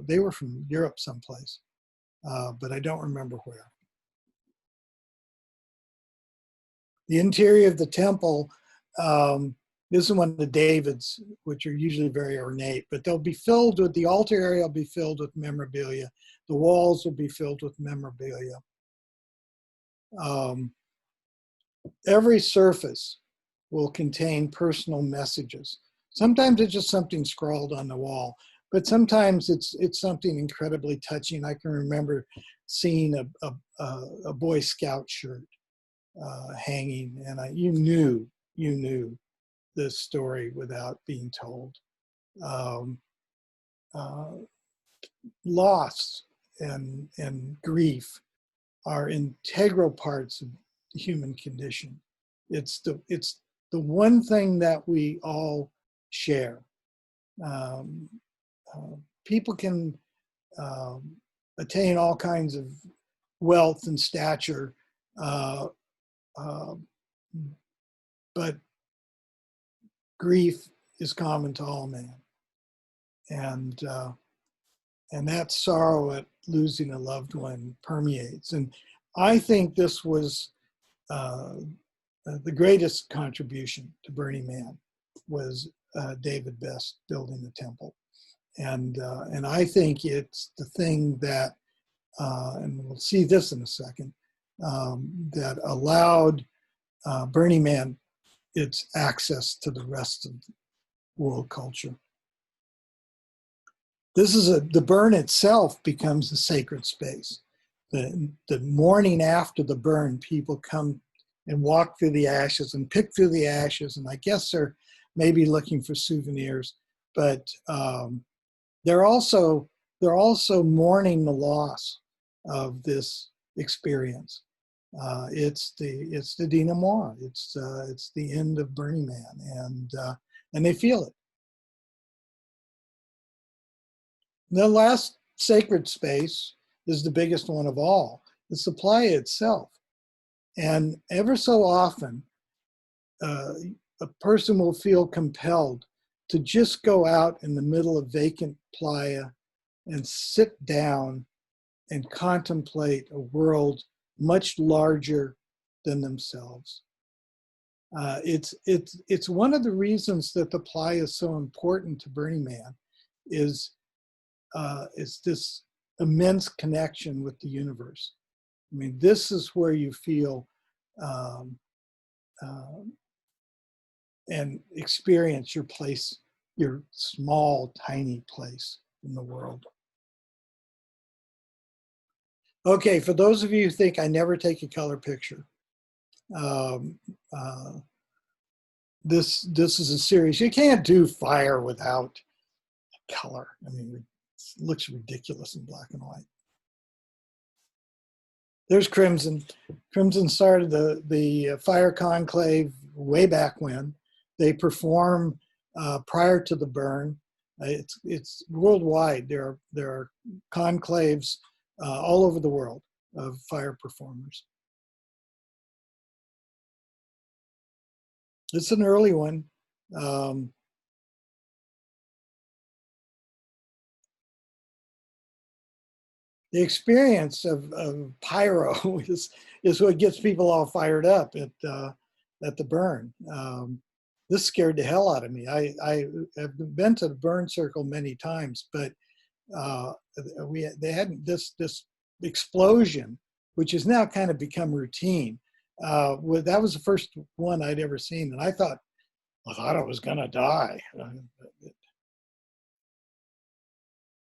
They were from Europe someplace, but I don't remember where. The interior of the temple, this is one of the Davids, which are usually very ornate, but they'll be filled with, the altar area will be filled with memorabilia. The walls will be filled with memorabilia. Every surface will contain personal messages. Sometimes it's just something scrawled on the wall, but sometimes it's something incredibly touching. I can remember seeing a Boy Scout shirt hanging, and you knew this story without being told. Loss and grief are integral parts of the human condition. It's the one thing that we all share. People can attain all kinds of wealth and stature, but grief is common to all men, and that sorrow at losing a loved one permeates. And I think this was the greatest contribution to Burning Man was David Best building the temple, and I think it's the thing that, and we'll see this in a second, that allowed Burning Man its access to the rest of world culture. This is the burn itself becomes a sacred space. The morning after the burn, people come and walk through the ashes and pick through the ashes, and I guess they're maybe looking for souvenirs, but they're also mourning the loss of this experience. It's the denouement. It's the end of Burning Man, and they feel it. The last sacred space is the biggest one of all. It's the playa itself. And ever so often, a person will feel compelled to just go out in the middle of vacant playa and sit down and contemplate a world much larger than themselves. It's one of the reasons that the playa is so important to Burning Man is this immense connection with the universe. I mean, this is where you feel and experience your place, your small, tiny place in the world. Okay, for those of you who think I never take a color picture, this is a series. You can't do fire without color. I mean, it looks ridiculous in black and white. There's Crimson. Crimson started the Fire Conclave way back when. They perform prior to the burn. It's worldwide. There are conclaves all over the world of fire performers. It's an early one. The experience of pyro is what gets people all fired up at the burn. This scared the hell out of me. I have been to the burn circle many times, but they had this explosion, which has now kind of become routine. That was the first one I'd ever seen, and I thought I was gonna die.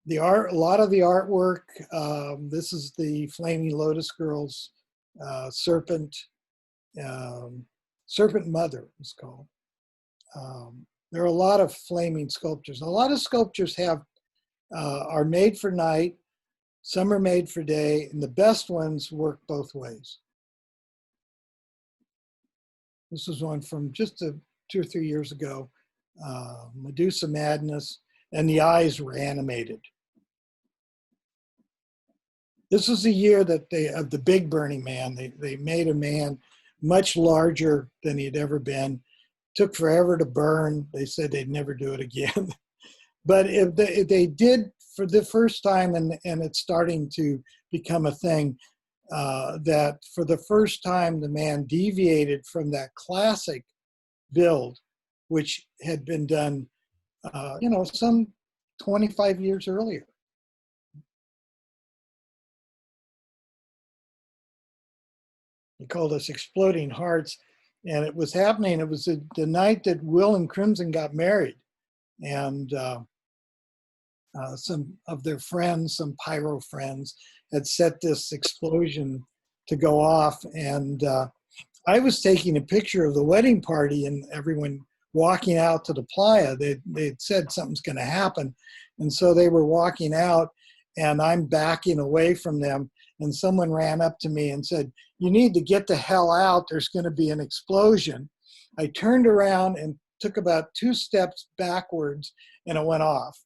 The art, a lot of the artwork. This is the Flaming Lotus Girls serpent. Serpent Mother is called. There are a lot of flaming sculptures. A lot of sculptures are made for night. Some are made for day, and the best ones work both ways. This was one from just 2 or 3 years ago. Medusa Madness, and the eyes were animated. This was the year that of the big Burning Man. They made a man much larger than he'd ever been. Took forever to burn. They said they'd never do it again. But if they did for the first time, and it's starting to become a thing, that for the first time the man deviated from that classic build, which had been done, some 25 years earlier. He called us Exploding Hearts, and it was happening. It was the night that Will and Crimson got married, and some of their friends, some pyro friends, had set this explosion to go off, and I was taking a picture of the wedding party and everyone walking out to the playa. They'd said something's going to happen, and so they were walking out, and I'm backing away from them, and someone ran up to me and said, "You need to get the hell out. There's going to be an explosion." I turned around and took about 2 steps backwards, and it went off.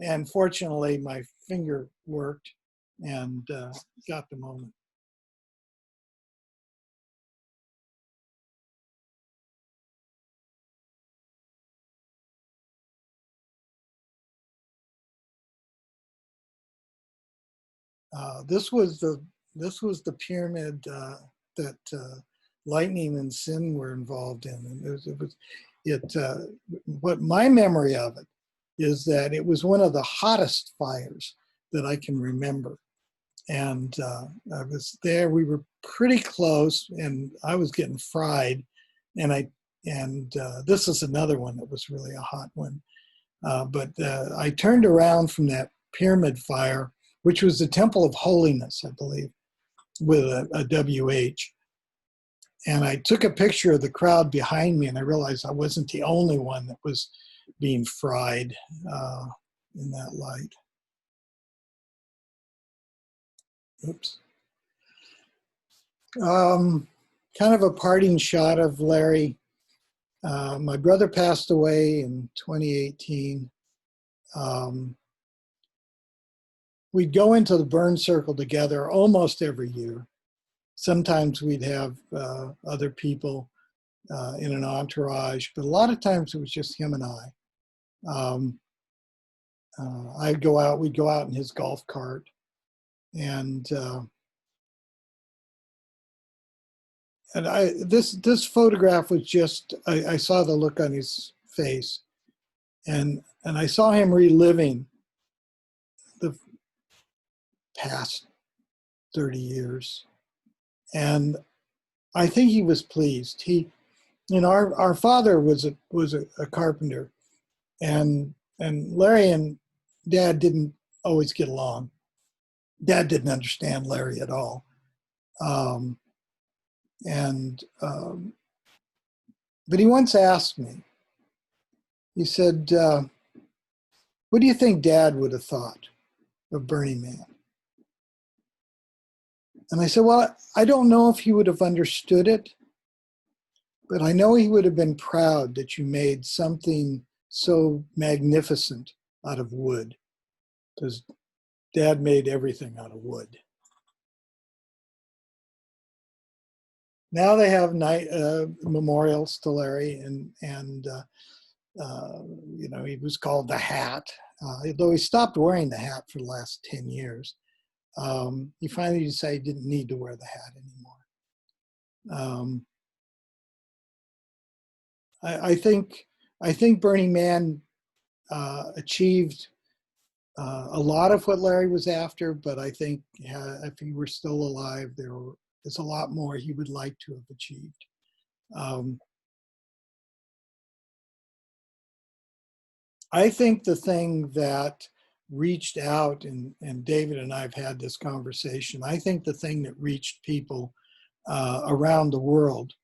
And fortunately, my finger worked and got the moment. This was the pyramid that lightning and sin were involved in, and what my memory of it is that it was one of the hottest fires that I can remember, and I was there. We were pretty close, and I was getting fried, and this is another one that was really a hot one. But I turned around from that pyramid fire, which was the Temple of Holiness, I believe, with a WH. And I took a picture of the crowd behind me, and I realized I wasn't the only one that was being fried in that light. Oops. Kind of a parting shot of Larry. My brother passed away in 2018. We'd go into the burn circle together almost every year. Sometimes we'd have other people in an entourage, but a lot of times it was just him and I. We'd go out in his golf cart, and this photograph was just, I saw the look on his face, and I saw him reliving the past 30 years. And I think he was pleased. Our father was a carpenter, and Larry and Dad didn't always get along. Dad didn't understand Larry at all. But he once asked me, he said, "What do you think Dad would have thought of Burning Man?" And I said, "Well, I don't know if he would have understood it, but I know he would have been proud that you made something so magnificent out of wood, because Dad made everything out of wood." Now they have memorials to Larry, and he was called the Hat, though he stopped wearing the hat for the last 10 years. He finally decided he didn't need to wear the hat anymore. I think Burning Man achieved a lot of what Larry was after, but I think if he were still alive, there's a lot more he would like to have achieved. I think the thing that reached out, and David and I have had this conversation, I think the thing that reached people around the world,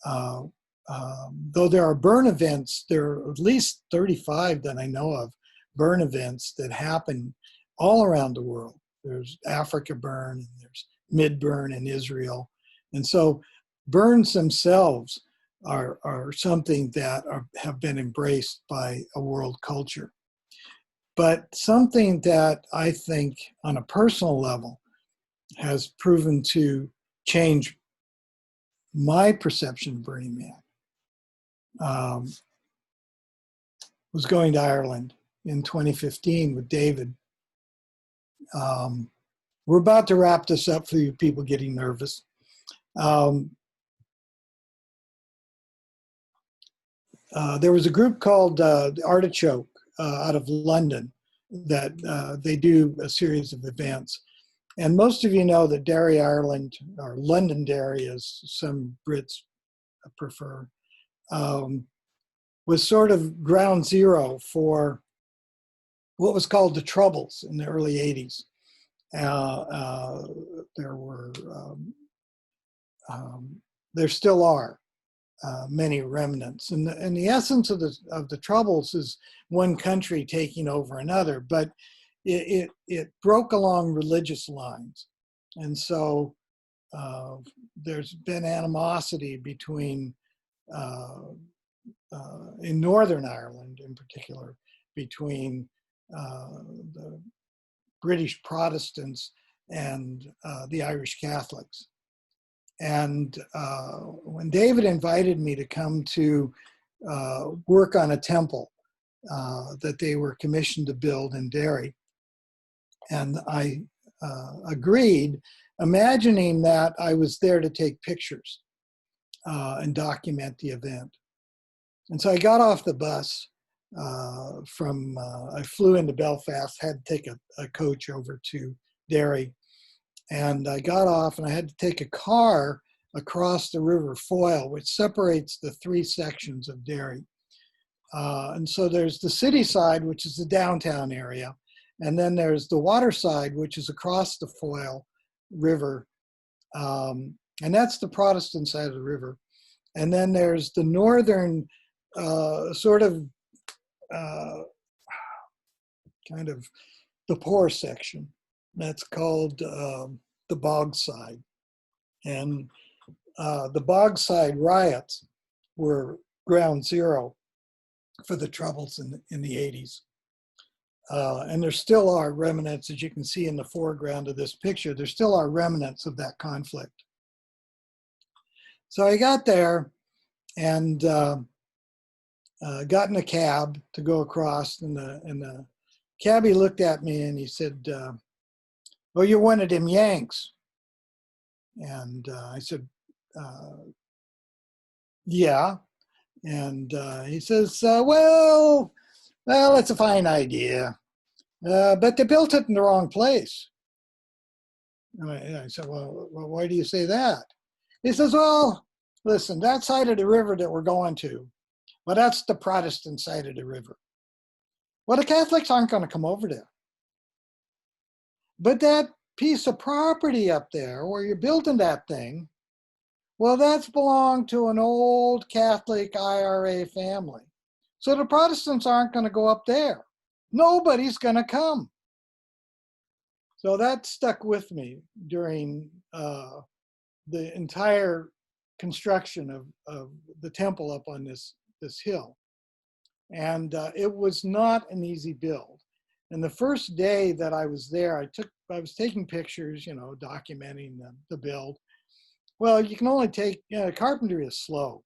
though there are burn events, there are at least 35 that I know of, burn events that happen all around the world. There's Africa burn, and there's mid-burn in Israel. And so burns themselves are something that have been embraced by a world culture. But something that I think on a personal level has proven to change my perception of Burning Man was going to Ireland in 2015 with David. We're about to wrap this up for you people getting nervous. There was a group called the Artichoke out of London that they do a series of events. And most of you know that Derry, Ireland, or Londonderry, as some Brits prefer, was sort of ground zero for what was called the Troubles in the early 80s. There were, there still are many remnants. And the essence of the Troubles is one country taking over another, but it broke along religious lines. And so there's been animosity between, in Northern Ireland in particular, between the British Protestants and the Irish Catholics. And when David invited me to come to work on a temple that they were commissioned to build in Derry, and I agreed, imagining that I was there to take pictures and document the event. And so I got off the bus I flew into Belfast, had to take a coach over to Derry. And I got off and I had to take a car across the River Foyle, which separates the three sections of Derry. And so there's the city side, which is the downtown area. And then there's the water side, which is across the Foyle River. And that's the Protestant side of the river. And then there's the northern kind of the poor section. That's called the Bogside. And the Bogside riots were ground zero for the Troubles in the 80s. And there still are remnants, as you can see in the foreground of this picture, there still are remnants of that conflict. So I got there and got in a cab to go across, and the cabbie looked at me and he said, "Oh, you're one of them Yanks." And I said, "Yeah." And he says, well, that's a fine idea, but they built it in the wrong place." And I said, well, why do you say that? He says, well, listen, that side of the river that we're going to, well, that's the Protestant side of the river. Well, the Catholics aren't going to come over there. But that piece of property up there where you're building that thing, well, that's belonged to an old Catholic IRA family. So the Protestants aren't going to go up there. Nobody's going to come. So that stuck with me during the entire construction of the temple up on this hill. And it was not an easy build. And the first day that I was there, I was taking pictures, documenting the build. Well, you can only take, carpentry is slow,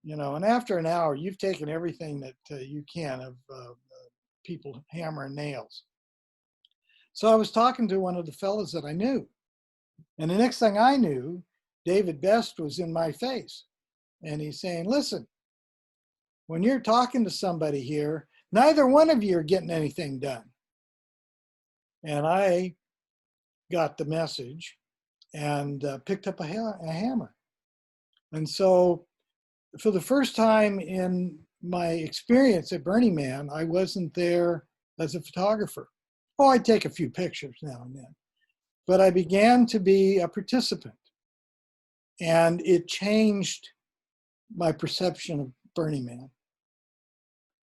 and after an hour, you've taken everything that you can of people hammering nails. So I was talking to one of the fellows that I knew. And the next thing I knew, David Best was in my face. And he's saying, listen, when you're talking to somebody here, neither one of you are getting anything done. And I got the message and picked up a hammer. And so for the first time in my experience at Burning Man, I wasn't there as a photographer. Oh, I'd take a few pictures now and then. But I began to be a participant. And it changed my perception of Burning Man.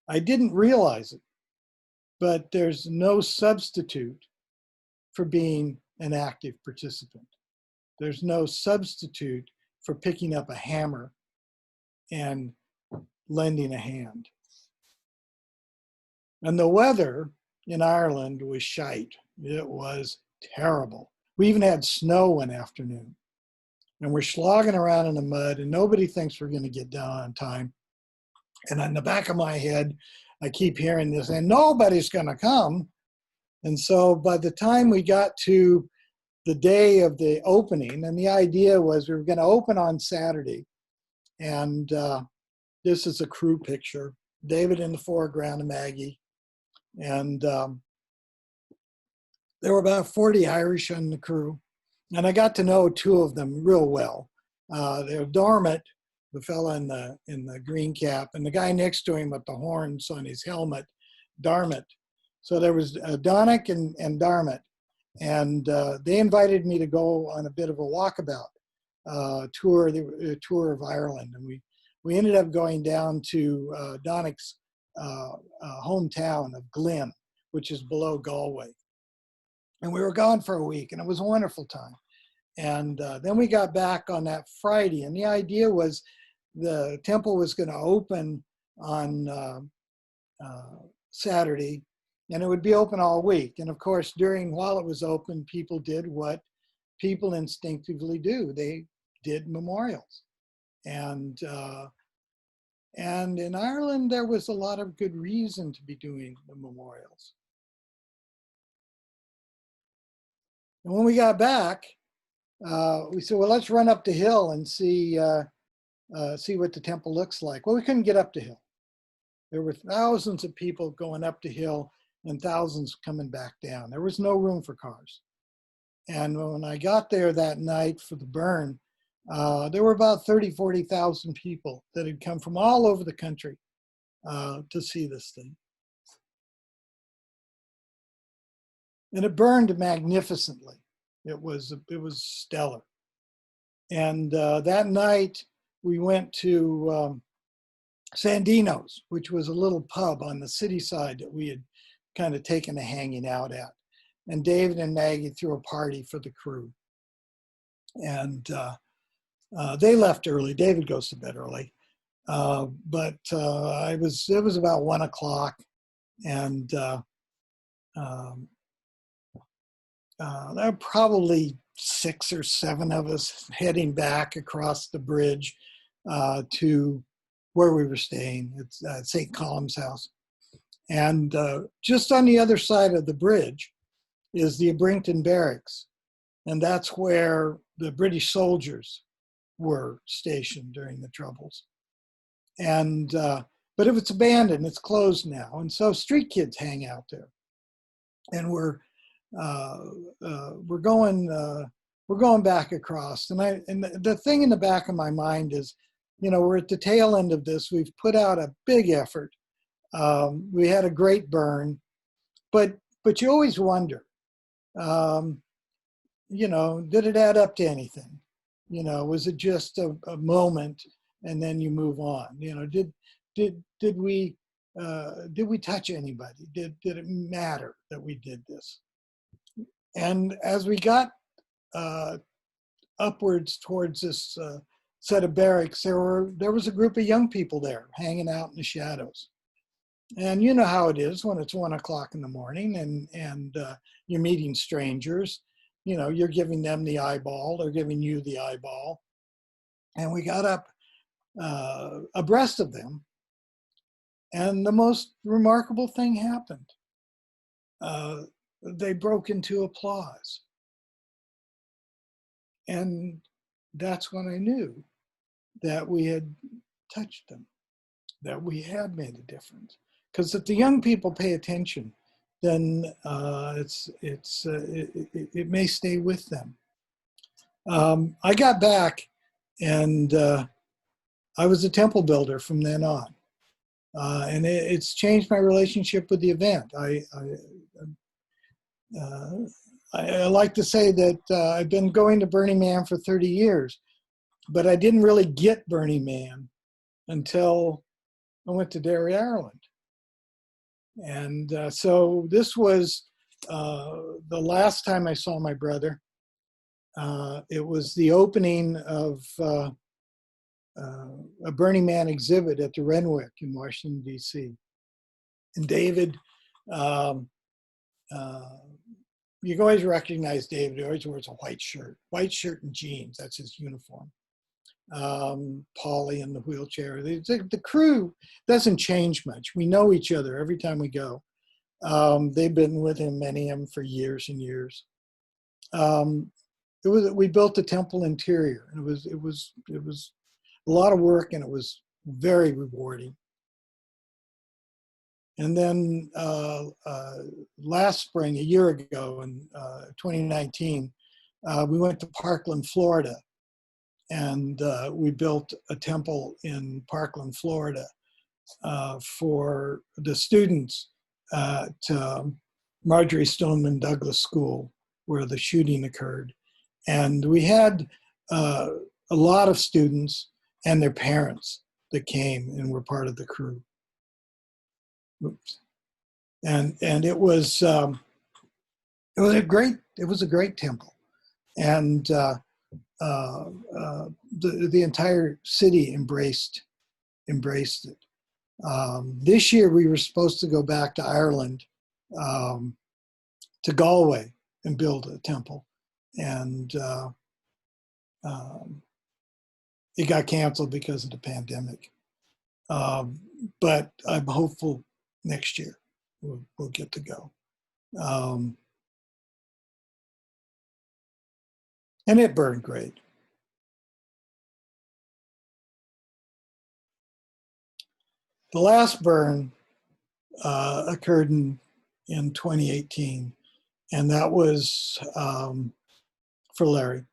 I didn't realize it, but there's no substitute for being an active participant. There's no substitute for picking up a hammer and lending a hand. And the weather in Ireland was shite. It was terrible. We even had snow one afternoon. and we're slogging around in the mud, and nobody thinks we're going to get done on time. And in the back of my head, I keep hearing this, and nobody's going to come. And so by the time we got to the day of the opening, and the idea was we were going to open on Saturday, and this is a crew picture. David in the foreground and Maggie. And there were about 40 Irish on the crew. And I got to know two of them real well. They were Darmot, the fella in the green cap, and the guy next to him with the horns on his helmet, Darmot. So there was Donnick and Darmot. And they invited me to go on a bit of a walkabout tour, the tour of Ireland. And we ended up going down to Donnick's hometown of Glynn, which is below Galway. And we were gone for a week, and it was a wonderful time. And then we got back on that Friday, and the idea was the temple was going to open on Saturday, and it would be open all week. And of course, while it was open, people did what people instinctively do. They did memorials. And in Ireland, there was a lot of good reason to be doing the memorials. And when we got back, we said, well, let's run up the hill and see what the temple looks like. Well, we couldn't get up the hill. There were thousands of people going up the hill and thousands coming back down. There was no room for cars. And when I got there that night for the burn, there were about 40,000 people that had come from all over the country to see this thing. And it burned magnificently. It was stellar. And that night we went to Sandino's, which was a little pub on the city side that we had kind of taken a hanging out at. And David and Maggie threw a party for the crew. And they left early. David goes to bed early. But it was about 1 o'clock. And there were probably 6 or 7 of us heading back across the bridge to where we were staying. It's St. Colum's house. And just on the other side of the bridge is the Abrington Barracks. And that's where the British soldiers were stationed during the Troubles. And but if it's abandoned, it's closed now. And so street kids hang out there. And we're going back across. And the thing in the back of my mind is, we're at the tail end of this. We've put out a big effort. We had a great burn, but you always wonder, did it add up to anything? Was it just a moment and then you move on? Did we touch anybody? Did it matter that we did this? And as we got upwards towards this set of barracks, there was a group of young people there hanging out in the shadows. And you know how it is when it's 1 o'clock in the morning and you're meeting strangers. You're giving them the eyeball, they're giving you the eyeball. And we got up abreast of them, and the most remarkable thing happened. They broke into applause. And that's when I knew that we had touched them, that we had made a difference. Because if the young people pay attention, then it may stay with them. I got back, and I was a temple builder from then on. And it's changed my relationship with the event. I like to say that I've been going to Burning Man for 30 years, but I didn't really get Burning Man until I went to Derry, Ireland. And so this was the last time I saw my brother. It was the opening of a Burning Man exhibit at the Renwick in Washington, D.C. And David you can always recognize David. He always wears a white shirt and jeans. That's his uniform. Paulie in the wheelchair. The crew doesn't change much. We know each other every time we go. They've been with him, many of them, for years and years. We built the temple interior, and it was a lot of work, and it was very rewarding. And then last spring, a year ago, in 2019, we went to Parkland, Florida, and we built a temple in Parkland, Florida, for the students at Marjorie Stoneman Douglas School, where the shooting occurred. And we had a lot of students and their parents that came and were part of the crew. Oops. And it was a great temple, and the entire city embraced it. This year we were supposed to go back to Ireland, to Galway, and build a temple, and it got canceled because of the pandemic. But I'm hopeful next year we'll get to go. And it burned great. The last burn occurred in 2018, and that was for Larry.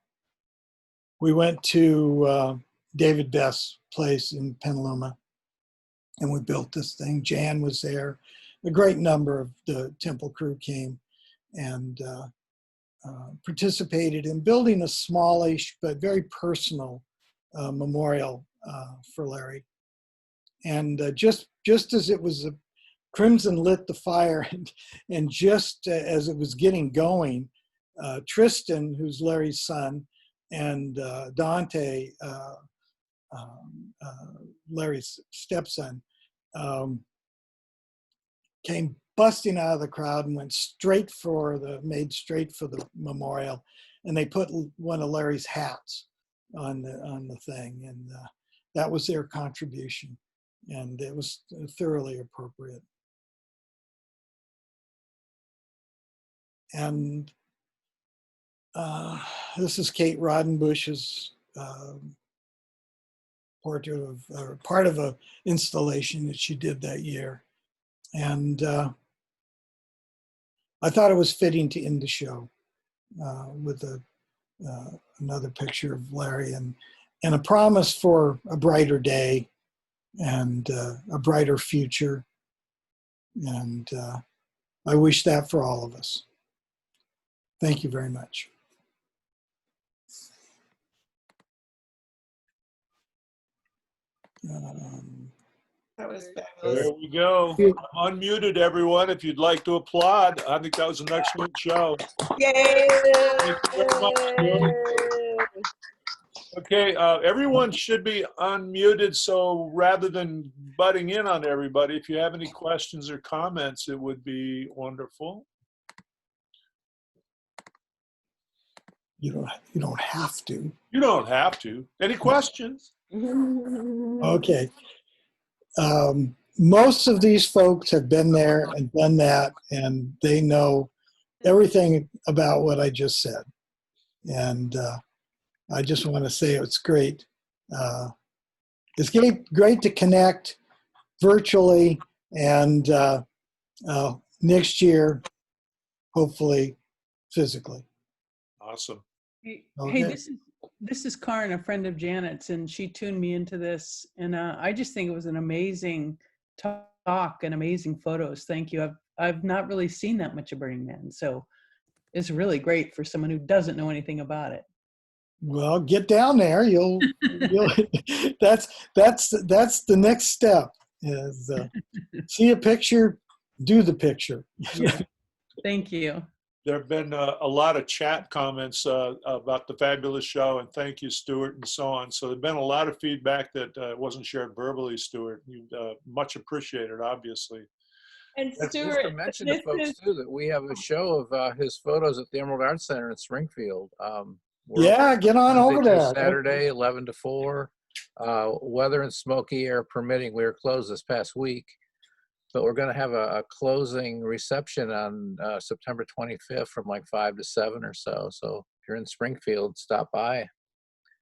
We went to David Best's place in Petaluma, and we built this thing. Jan was there. A great number of the temple crew came and participated in building a smallish but very personal memorial for Larry. And just as it was, Crimson lit the fire, and just as it was getting going, Tristan, who's Larry's son, and Dante, Larry's stepson, came busting out of the crowd and made straight for the memorial, and they put one of Larry's hats on the thing, and that was their contribution, and it was thoroughly appropriate. And this is Kate Rodenbush's portrait of, or part of a installation that she did that year. And I thought it was fitting to end the show with another picture of Larry and a promise for a brighter day and a brighter future. And I wish that for all of us. Thank you very much. That was fabulous. There we go. I'm unmuted, everyone. If you'd like to applaud, I think that was an excellent show. Yay! Thank you very much, Stuart. Okay, everyone should be unmuted, so rather than butting in on everybody, if you have any questions or comments, it would be wonderful. You don't have to. You don't have to. Any questions? Okay. Most of these folks have been there and done that, and they know everything about what I just said. And I just want to say it's great. It's great to connect virtually, and next year, hopefully, physically. Awesome. Hey, Okay. this is Karen, a friend of Janet's, and she tuned me into this, and I just think it was an amazing talk and amazing photos. Thank you. I've not really seen that much of Burning Man, so it's really great for someone who doesn't know anything about it. Well, get down there. You'll that's the next step is see a picture, do the picture. Yeah. Thank you. There have been a lot of chat comments about the fabulous show, and thank you, Stewart, and so on. So there's been a lot of feedback that wasn't shared verbally, Stewart. You much appreciated, obviously. And Just Stewart, to mention to this folks is, too, that we have a show of his photos at the Emerald Arts Center in Springfield. We're Yeah, get on Wednesday over through there. Saturday, 11 to 4. Weather and smoky air permitting, we were closed this past week, but we're going to have a closing reception on September 25th from like 5 to 7 or so. So if you're in Springfield, stop by.